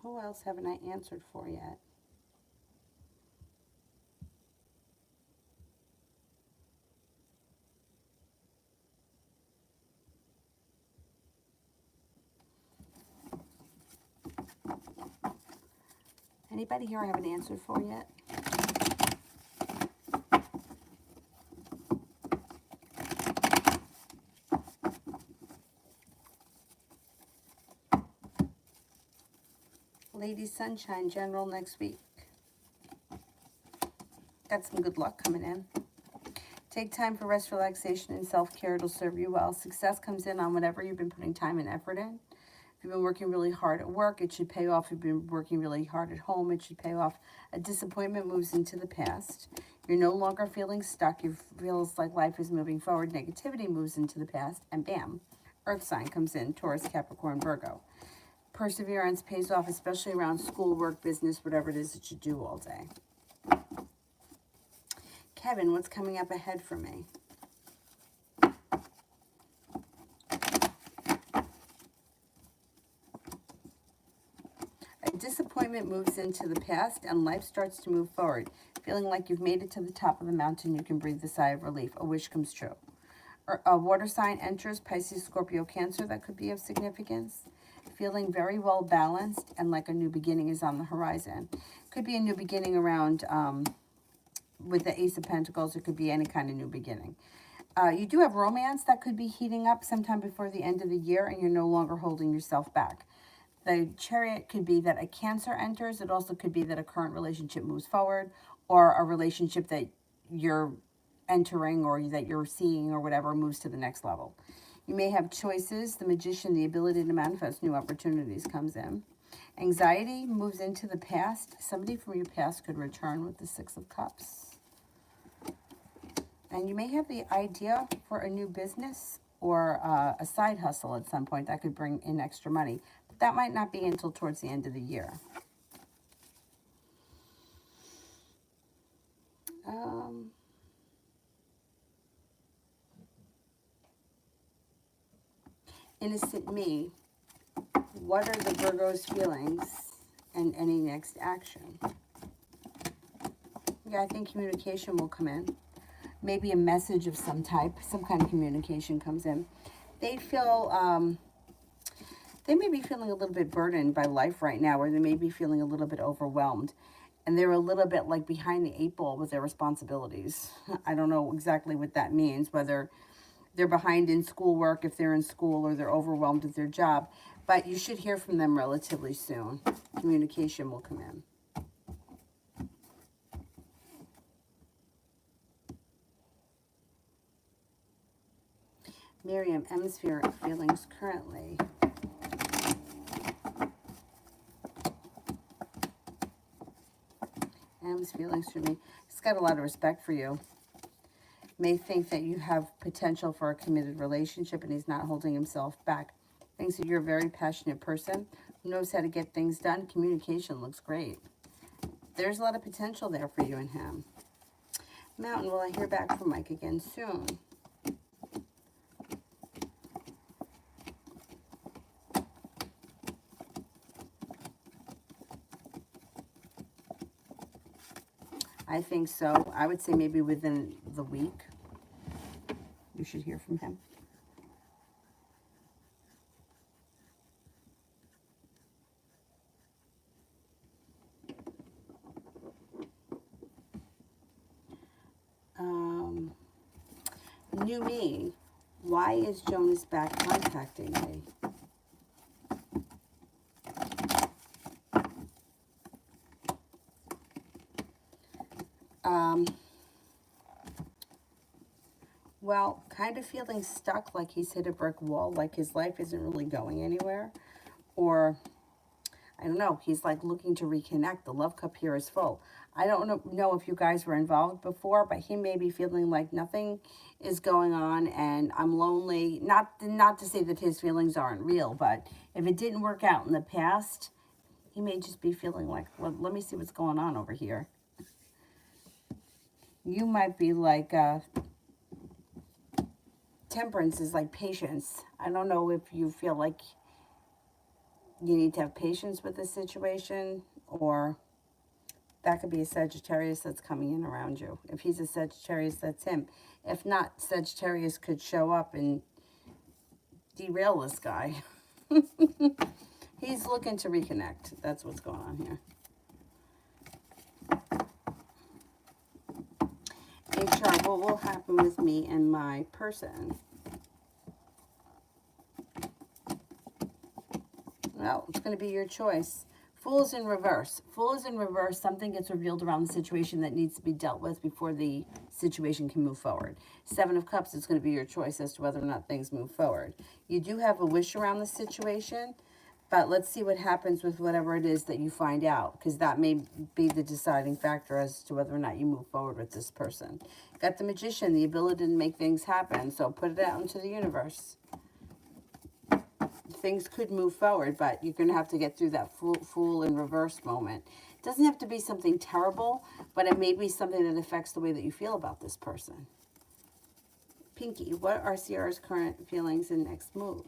Who else haven't I answered for yet? Anybody here I haven't answered for yet? Lady Sunshine, general next week. Got some good luck coming in. Take time for rest, relaxation, and self-care. It'll serve you well. Success comes in on whatever you've been putting time and effort in. If you've been working really hard at work, it should pay off. If you've been working really hard at home, it should pay off. A disappointment moves into the past. You're no longer feeling stuck. You feel like life is moving forward. Negativity moves into the past, and bam, Earth sign comes in, Taurus, Capricorn, Virgo. Perseverance pays off, especially around school, work, business, whatever it is that you do all day. Kevin, what's coming up ahead for me? A disappointment moves into the past and life starts to move forward. Feeling like you've made it to the top of the mountain, you can breathe a sigh of relief. A wish comes true. A water sign enters, Pisces, Scorpio, Cancer. That could be of significance. Feeling very well balanced and like a new beginning is on the horizon. Could be a new beginning around, with the Ace of Pentacles. It could be any kind of new beginning. You do have romance that could be heating up sometime before the end of the year, and you're no longer holding yourself back. The Chariot could be that a Cancer enters. It also could be that a current relationship moves forward, or a relationship that you're entering or that you're seeing or whatever moves to the next level. You may have choices. The Magician, the ability to manifest new opportunities comes in. Anxiety moves into the past. Somebody from your past could return with the Six of Cups. And you may have the idea for a new business or a side hustle at some point that could bring in extra money. But that might not be until towards the end of the year. Innocent me, what are the Virgo's feelings and any next action? Yeah, I think communication will come in. Maybe a message of some type, some kind of communication comes in. They feel, they may be feeling a little bit burdened by life right now, or they may be feeling a little bit overwhelmed. And they're a little bit like behind the 8 ball with their responsibilities. I don't know exactly what that means, whether they're behind in schoolwork, if they're in school, or they're overwhelmed with their job. But you should hear from them relatively soon. Communication will come in. Miriam, hemisphere feelings currently. M's feelings for me. He's got a lot of respect for you. May think that you have potential for a committed relationship and he's not holding himself back. Thinks that you're a very passionate person who knows how to get things done. Communication looks great. There's a lot of potential there for you and him. Mountain, will I hear back from Mike again soon? I think so. I would say maybe within the week, you should hear from him. New me. Why is Jonas back contacting me? Well, kind of feeling stuck, like he's hit a brick wall, like his life isn't really going anywhere. Or, I don't know, he's like looking to reconnect. The love cup here is full. I don't know if you guys were involved before, but he may be feeling like nothing is going on and I'm lonely. Not to say that his feelings aren't real, but if it didn't work out in the past, he may just be feeling like, well, let me see what's going on over here. You might be like, temperance is like patience. I don't know if you feel like you need to have patience with the situation, or that could be a Sagittarius that's coming in around you. If he's a Sagittarius, that's him. If not, Sagittarius could show up and derail this guy. He's looking to reconnect. That's what's going on here. HR, what will happen with me and my person? Well, it's going to be your choice. Fool is in reverse. Fool is in reverse. Something gets revealed around the situation that needs to be dealt with before the situation can move forward. Seven of Cups, it's going to be your choice as to whether or not things move forward. You do have a wish around the situation, but let's see what happens with whatever it is that you find out, because that may be the deciding factor as to whether or not you move forward with this person. Got the Magician, the ability to make things happen, so put it out into the universe. Things could move forward, but you're going to have to get through that fool in reverse moment. It doesn't have to be something terrible, but it may be something that affects the way that you feel about this person. Pinky, what are Sierra's current feelings and next moves?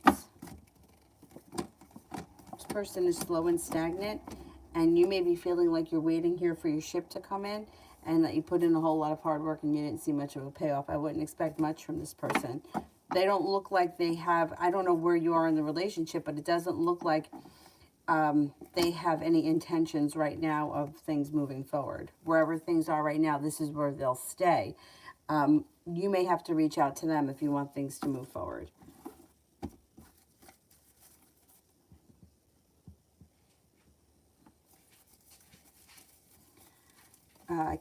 This person is slow and stagnant, and you may be feeling like you're waiting here for your ship to come in, and that you put in a whole lot of hard work and you didn't see much of a payoff. I wouldn't expect much from this person. They don't look like they have, I don't know where you are in the relationship, but it doesn't look like they have any intentions right now of things moving forward. Wherever things are right now, this is where they'll stay. You may have to reach out to them if you want things to move forward.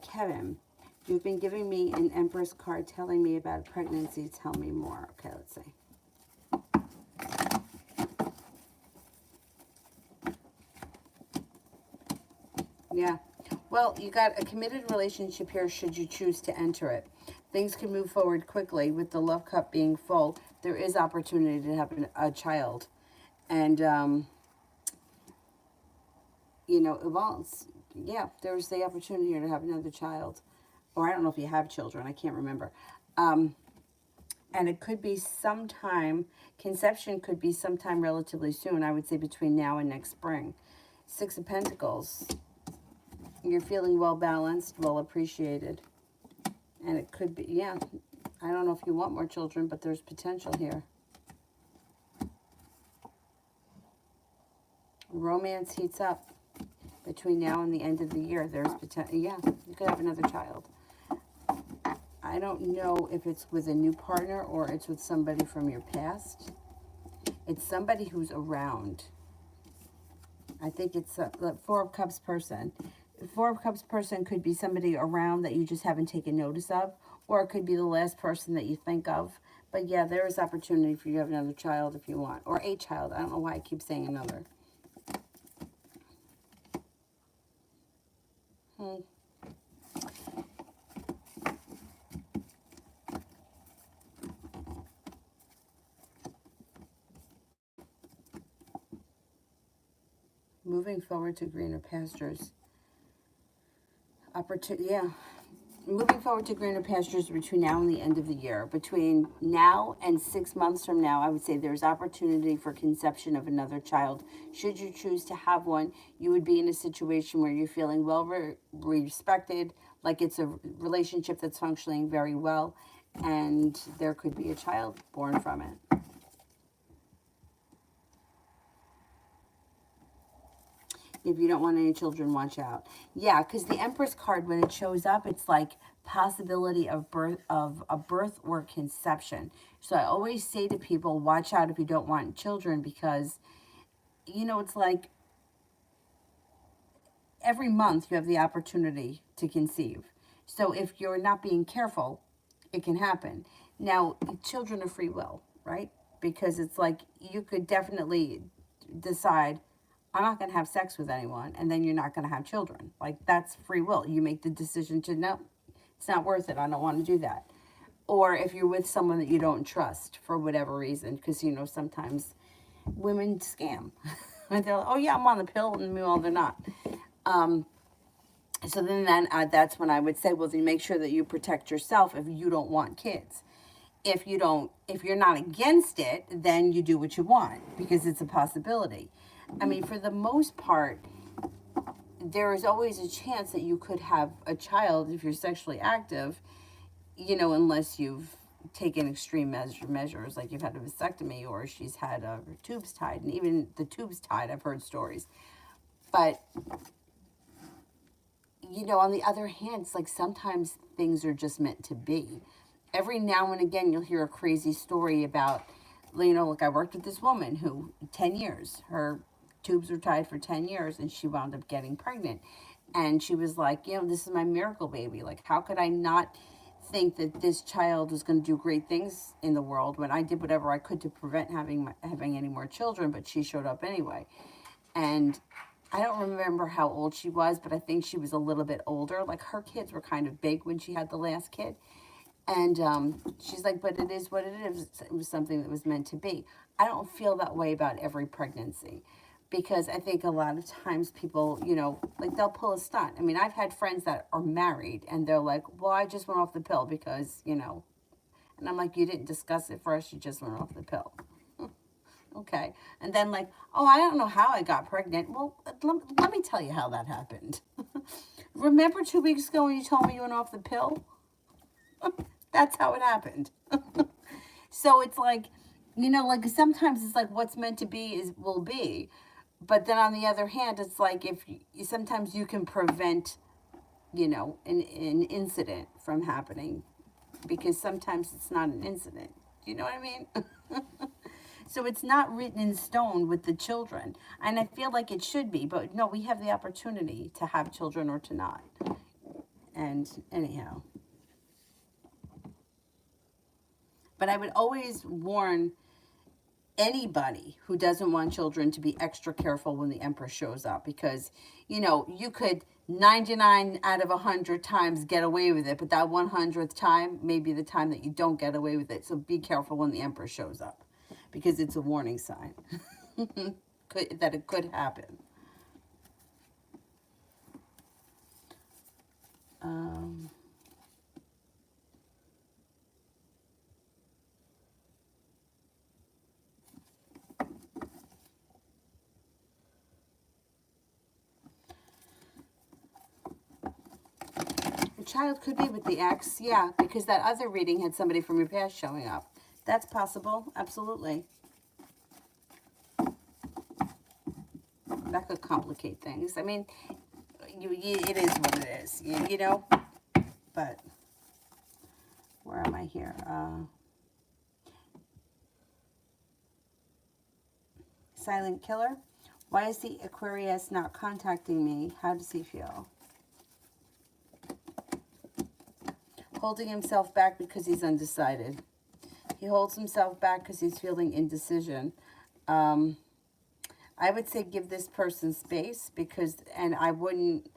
Kevin, you've been giving me an Empress card telling me about pregnancy. Tell me more. Okay, let's see. Yeah. Well, you got a committed relationship here should you choose to enter it. Things can move forward quickly with the love cup being full. There is opportunity to have a child. And, you know, yeah, there's the opportunity here to have another child. Or I don't know if you have children. I can't remember. And it could be sometime, conception could be sometime relatively soon. I would say between now and next spring. Six of Pentacles. You're feeling well balanced, well appreciated. And it could be, yeah, I don't know if you want more children, but there's potential here. Romance heats up between now and the end of the year. There's potential, yeah, you could have another child. I don't know if it's with a new partner or it's with somebody from your past. It's somebody who's around. I think it's the Four of Cups person. The Four of Cups person could be somebody around that you just haven't taken notice of, or it could be the last person that you think of. But yeah, there is opportunity for you to have another child if you want, or a child. I don't know why I keep saying another. Moving forward to greener pastures. Yeah. Moving forward to greener pastures between now and the end of the year. Between now and 6 months from now, I would say there's opportunity for conception of another child. Should you choose to have one, you would be in a situation where you're feeling well respected, like it's a relationship that's functioning very well, and there could be a child born from it. If you don't want any children, watch out. Yeah, because the Empress card, when it shows up, it's like possibility of a birth or conception. So I always say to people, watch out if you don't want children, because, you know, it's like every month you have the opportunity to conceive. So if you're not being careful, it can happen. Now, children are free will, right? Because it's like you could definitely decide, I'm not going to have sex with anyone, and then you're not going to have children. Like, that's free will. You make the decision to, no, it's not worth it. I don't want to do that. Or if you're with someone that you don't trust for whatever reason, because, you know, sometimes women scam. They're like, oh, yeah, I'm on the pill, and meanwhile, they're not. So then that's when I would say, well, then make sure that you protect yourself if you don't want kids. If you're not against it, then you do what you want, because it's a possibility. I mean, for the most part, there is always a chance that you could have a child if you're sexually active, you know, unless you've taken extreme measures, like you've had a vasectomy or she's had her tubes tied. And even the tubes tied, I've heard stories. But, you know, on the other hand, it's like sometimes things are just meant to be. Every now and again, you'll hear a crazy story about, you know, like I worked with this woman who, 10 years, her tubes were tied for 10 years, and she wound up getting pregnant. And she was like, you know, this is my miracle baby. Like, how could I not think that this child was going to do great things in the world when I did whatever I could to prevent having any more children, but she showed up anyway. And I don't remember how old she was, but I think she was a little bit older. Like, her kids were kind of big when she had the last kid. And she's like, but it is what it is. It was something that was meant to be. I don't feel that way about every pregnancy, because I think a lot of times people, you know, like they'll pull a stunt. I mean, I've had friends that are married and they're like, well, I just went off the pill because, you know, and I'm like, you didn't discuss it first. You just went off the pill. Okay. And then like, oh, I don't know how I got pregnant. Well, let me tell you how that happened. Remember 2 weeks ago when you told me you went off the pill? That's how it happened. So it's like, you know, like sometimes it's like what's meant to be will be. But then on the other hand, it's like sometimes you can prevent, you know, an incident from happening, because sometimes it's not an incident. Do you know what I mean? So it's not written in stone with the children. And I feel like it should be. But no, we have the opportunity to have children or to not. And anyhow. But I would always warn anybody who doesn't want children to be extra careful when the Empress shows up, because, you know, you could 99 out of 100 times get away with it, but that 100th time may be the time that you don't get away with it. So be careful when the Empress shows up, because it's a warning sign that it could happen. Child could be with the ex, yeah, because that other reading had somebody from your past showing up. That's possible, absolutely. That could complicate things. I mean, it is what it is, you know. But where am I here? Silent Killer. Why is the Aquarius not contacting me? How does he feel? Holding himself back because he's undecided. He holds himself back because he's feeling indecision. I would say give this person space, because, and I wouldn't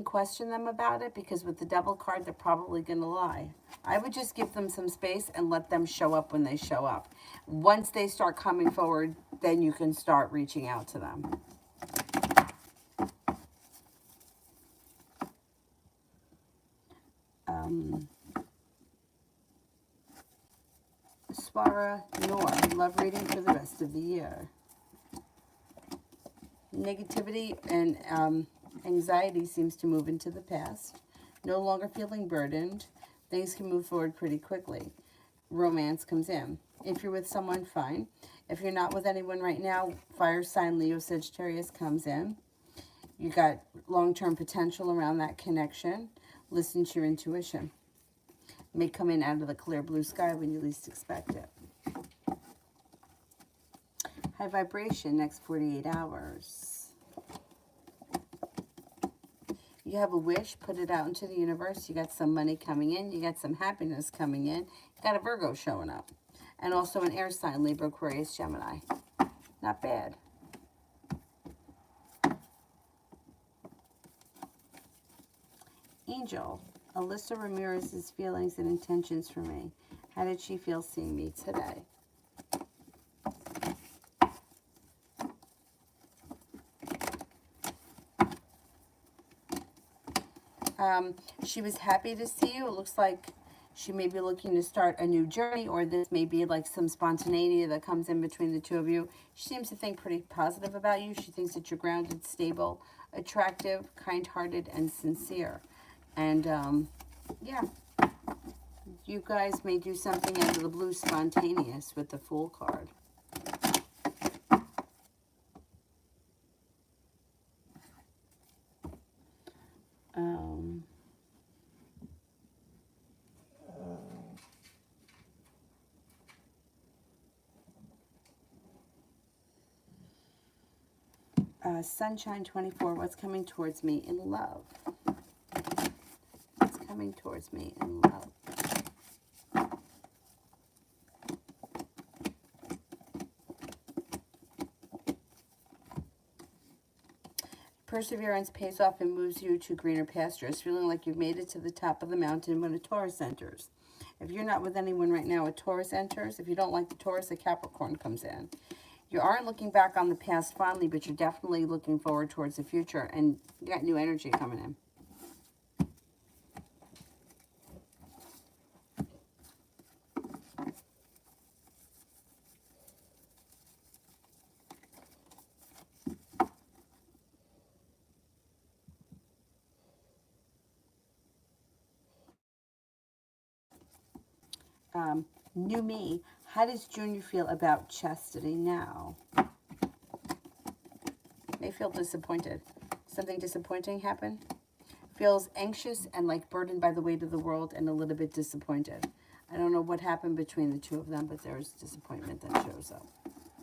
question them about it, because with the Devil card, they're probably going to lie. I would just give them some space and let them show up when they show up. Once they start coming forward, then you can start reaching out to them. Swara Noor, love reading for the rest of the year. Negativity and anxiety seems to move into the past. No longer feeling burdened. Things can move forward pretty quickly. Romance comes in. If you're with someone, fine. If you're not with anyone right now, fire sign Leo Sagittarius comes in. You got long-term potential around that connection. Listen to your intuition. It may come in out of the clear blue sky when you least expect it. High vibration, next 48 hours. You have a wish, put it out into the universe. You got some money coming in. You got some happiness coming in. You got a Virgo showing up. And also an air sign, Libra, Aquarius, Gemini. Not bad. Angel, Alyssa Ramirez's feelings and intentions for me. How did she feel seeing me today? She was happy to see you. It looks like she may be looking to start a new journey, or this may be like some spontaneity that comes in between the two of you. She seems to think pretty positive about you. She thinks that you're grounded, stable, attractive, kind-hearted, and sincere. And, yeah, you guys may do something out of the blue spontaneous with the Fool card. Sunshine 24, what's coming towards me in love? What's coming towards me in love? Perseverance pays off and moves you to greener pastures, feeling like you've made it to the top of the mountain when a Taurus enters. If you're not with anyone right now, a Taurus enters. If you don't like the Taurus, a Capricorn comes in. You aren't looking back on the past fondly, but you're definitely looking forward towards the future, and you got new energy coming in. New me. How does Junior feel about chastity now? May feel disappointed. Something disappointing happened. Feels anxious and like burdened by the weight of the world and a little bit disappointed. I don't know what happened between the two of them, but there's disappointment that shows up.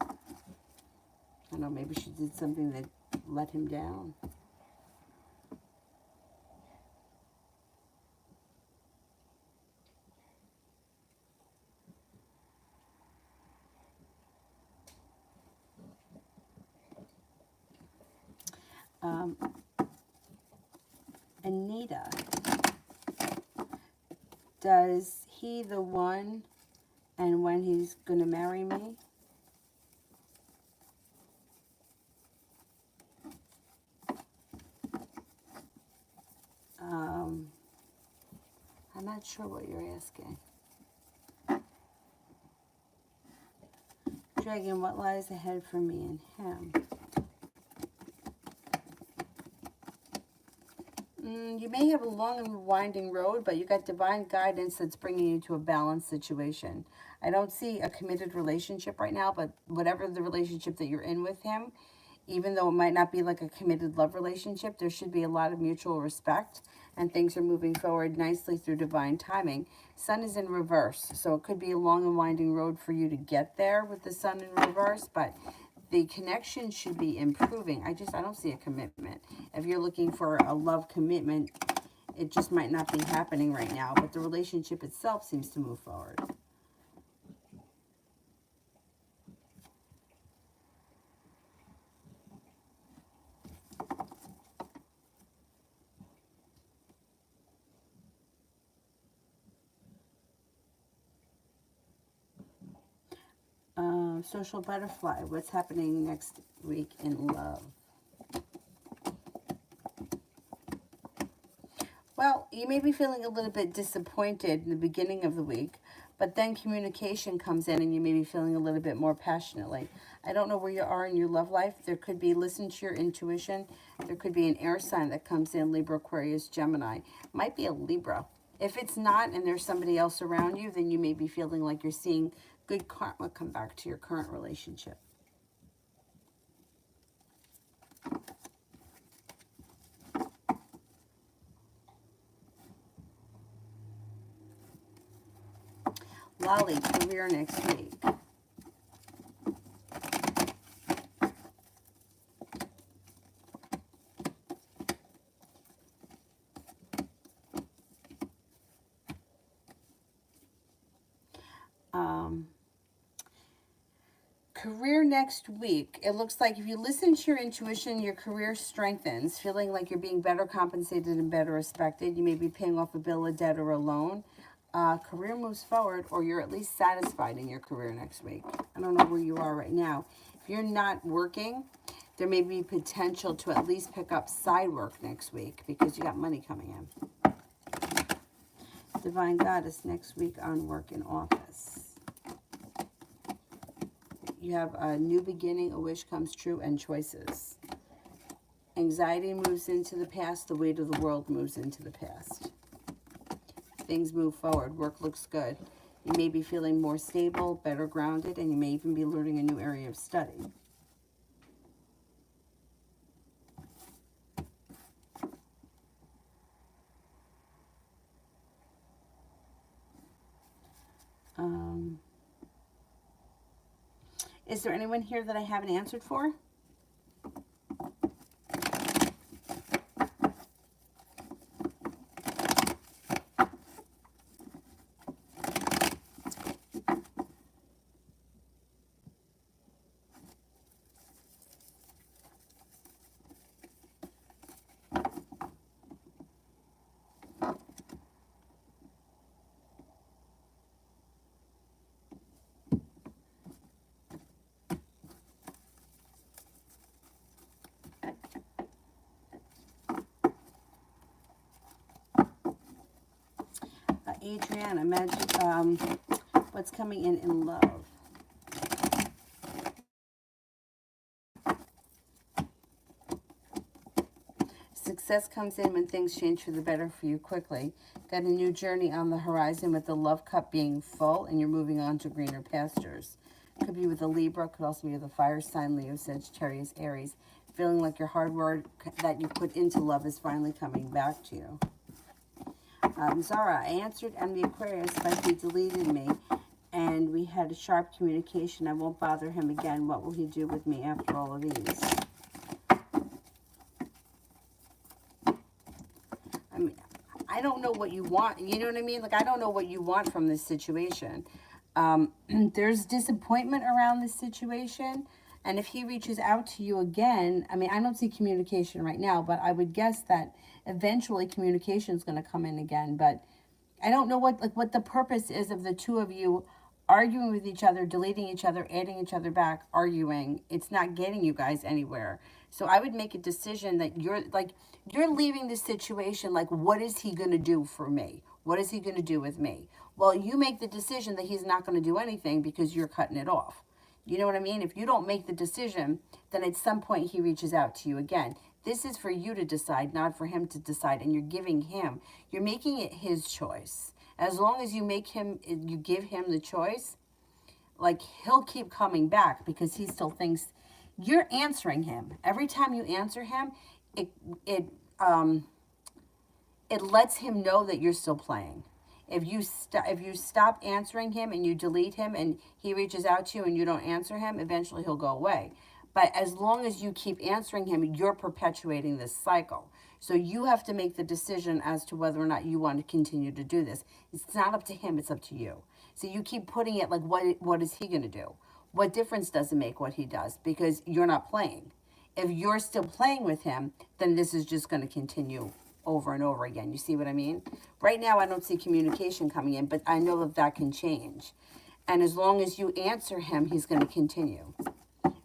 I don't know, maybe she did something that let him down. Anita, does he the one and when he's going to marry me? I'm not sure what you're asking. Dragon, what lies ahead for me and him? You may have a long and winding road, but you got divine guidance that's bringing you to a balanced situation. I don't see a committed relationship right now, but whatever the relationship that you're in with him, even though it might not be like a committed love relationship, there should be a lot of mutual respect, and things are moving forward nicely through divine timing. Sun is in reverse, so it could be a long and winding road for you to get there with the sun in reverse, but the connection should be improving. I don't see a commitment. If you're looking for a love commitment, it just might not be happening right now, but the relationship itself seems to move forward. Social butterfly, what's happening next week in love? Well, you may be feeling a little bit disappointed in the beginning of the week, but then communication comes in and you may be feeling a little bit more passionately. I don't know where you are in your love life. There could be, listen to your intuition. There could be an air sign that comes in, Libra, Aquarius, Gemini. Might be a Libra. If it's not and there's somebody else around you, then you may be feeling like you're seeing good karma come back to your current relationship. Lolly, career next week. Career next week. It looks like if you listen to your intuition, your career strengthens, feeling like you're being better compensated and better respected. You may be paying off a bill, a debt, or a loan. Career moves forward, or you're at least satisfied in your career next week. I don't know where you are right now. If you're not working, there may be potential to at least pick up side work next week because you got money coming in. Divine Goddess next week on work and office. You have a new beginning, a wish comes true, and choices. Anxiety moves into the past. The weight of the world moves into the past. Things move forward. Work looks good. You may be feeling more stable, better grounded, and you may even be learning a new area of study. Is there anyone here that I haven't answered for? Adriana, imagine what's coming in love. Success comes in when things change for the better for you quickly. Got a new journey on the horizon with the love cup being full, and you're moving on to greener pastures. Could be with a Libra, could also be with a fire sign, Leo, Sagittarius, Aries. Feeling like your hard work that you put into love is finally coming back to you. Zara, I answered Envy Aquarius, but he deleted me, and we had a sharp communication. I won't bother him again. What will he do with me after all of these? I mean, I don't know what you want. You know what I mean? Like, I don't know what you want from this situation. There's disappointment around this situation. And if he reaches out to you again, I mean, I don't see communication right now, but I would guess that eventually communication is going to come in again. But I don't know what the purpose is of the two of you arguing with each other, deleting each other, adding each other back, arguing. It's not getting you guys anywhere. So I would make a decision that you're leaving this situation like, what is he going to do for me? What is he going to do with me? Well, you make the decision that he's not going to do anything because you're cutting it off. You know what I mean? If you don't make the decision, then at some point he reaches out to you again. This is for you to decide, not for him to decide. And you're making it his choice. As long as you give him the choice, like, he'll keep coming back because he still thinks you're answering him. Every time you answer him, it lets him know that you're still playing. If you stop answering him and you delete him and he reaches out to you and you don't answer him, eventually he'll go away. But as long as you keep answering him, you're perpetuating this cycle. So you have to make the decision as to whether or not you want to continue to do this. It's not up to him, it's up to you. So you keep putting it like, what is he going to do? What difference does it make what he does? Because you're not playing. If you're still playing with him, then this is just going to continue over and over again. You see what I mean? Right now, I don't see communication coming in, but I know that can change. And as long as you answer him, he's going to continue.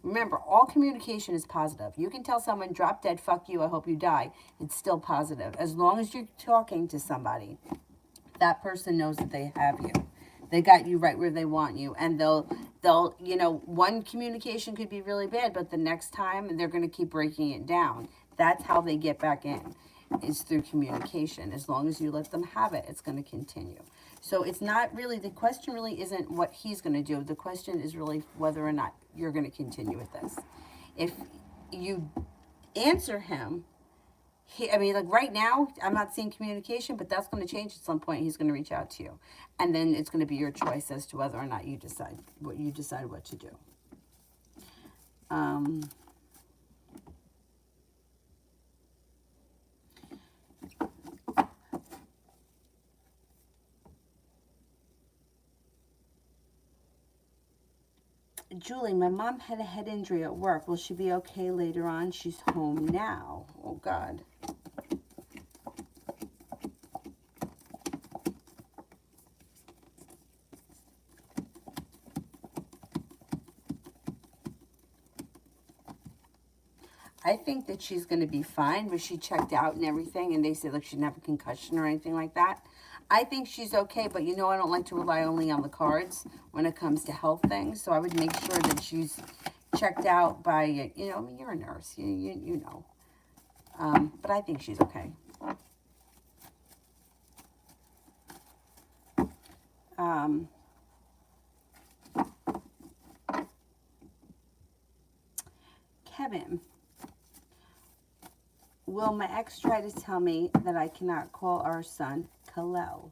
Remember, all communication is positive. You can tell someone, drop dead, fuck you, I hope you die. It's still positive. As long as you're talking to somebody, that person knows that they have you. They got you right where they want you. And they'll, one communication could be really bad, but the next time they're going to keep breaking it down. That's how they get back in, is through communication. As long as you let them have it, it's going to continue. So it's not really, the question really isn't what he's going to do. The question is really whether or not you're going to continue with this. If you answer him I mean, like right now, I'm not seeing communication, but that's going to change at some point. He's going to reach out to you, and then it's going to be your choice as to whether or not you decide what to do. Um, Julie, my mom had a head injury at work. Will she be okay later on? She's home now. Oh, God. I think that she's going to be fine, but she checked out and everything, and they said, like, she didn't have a concussion or anything like that. I think she's okay, but you know I don't like to rely only on the cards when it comes to health things, so I would make sure that she's checked out by, you know, I mean, you're a nurse, you know. But I think she's okay. Kevin, will my ex try to tell me that I cannot call our son Kalel?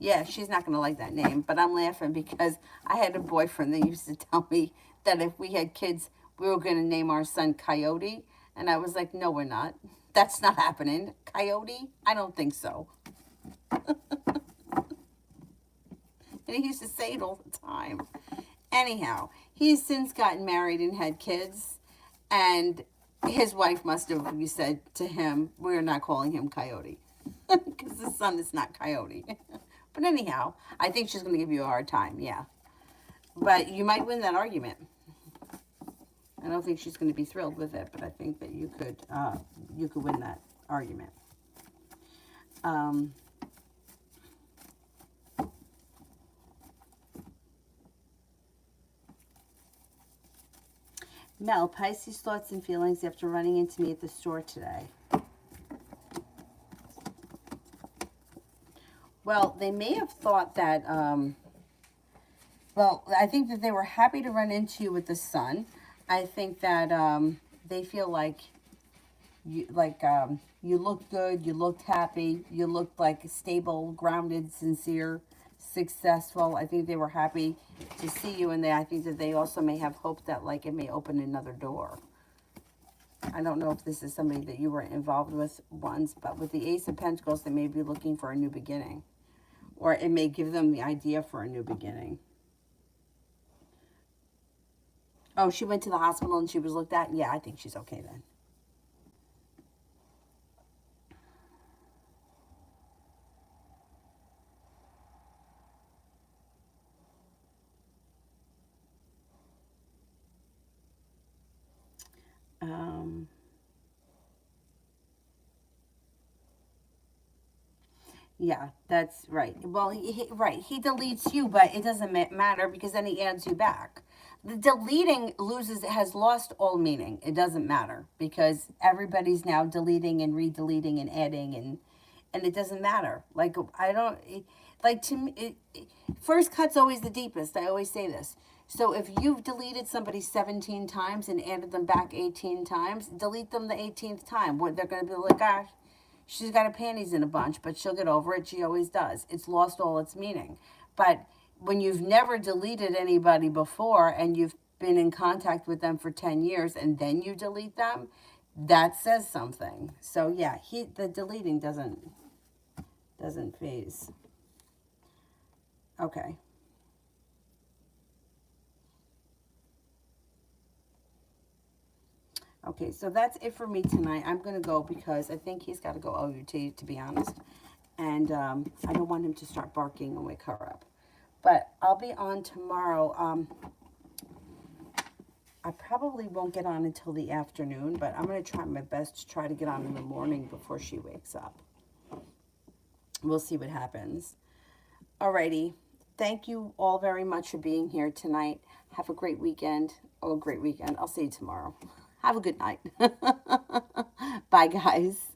Yeah, she's not going to like that name, but I'm laughing because I had a boyfriend that used to tell me that if we had kids, we were going to name our son Coyote. And I was like, no, we're not. That's not happening. Coyote? I don't think so. And he used to say it all the time. Anyhow, he has since gotten married and had kids. And his wife must have said to him, we're not calling him Coyote. Because the son is not Coyote. But anyhow, I think she's going to give you a hard time, yeah. But you might win that argument. I don't think she's going to be thrilled with it, but I think that you could win that argument. Mel, Pisces thoughts and feelings after running into me at the store today. Well, they may have thought that, well, I think that they were happy to run into you with the sun. I think that they feel like you looked good, you looked happy, you looked like stable, grounded, sincere, successful. I think they were happy to see you, and I think that they also may have hoped that like it may open another door. I don't know if this is somebody that you were involved with once, but with the Ace of Pentacles, they may be looking for a new beginning. Or it may give them the idea for a new beginning. Oh, she went to the hospital and she was looked at? Yeah, I think she's okay then. Yeah, that's right. Well, right. He deletes you, but it doesn't matter because then he adds you back. The deleting has lost all meaning. It doesn't matter because everybody's now deleting and redeleting and adding and it doesn't matter. Like, I don't, like to me, first cut's always the deepest. I always say this. So if you've deleted somebody 17 times and added them back 18 times, delete them the 18th time. They're going to be like, gosh, she's got her panties in a bunch, but she'll get over it. She always does. It's lost all its meaning. But when you've never deleted anybody before and you've been in contact with them for 10 years and then you delete them, that says something. So yeah, the deleting doesn't phase. Okay. Okay, so that's it for me tonight. I'm going to go because I think he's got to go OUT, to be honest. And I don't want him to start barking and wake her up. But I'll be on tomorrow. I probably won't get on until the afternoon, but I'm going to try my best to try to get on in the morning before she wakes up. We'll see what happens. Alrighty. Thank you all very much for being here tonight. Have a great weekend. Oh, a great weekend. I'll see you tomorrow. Have a good night. Bye, guys.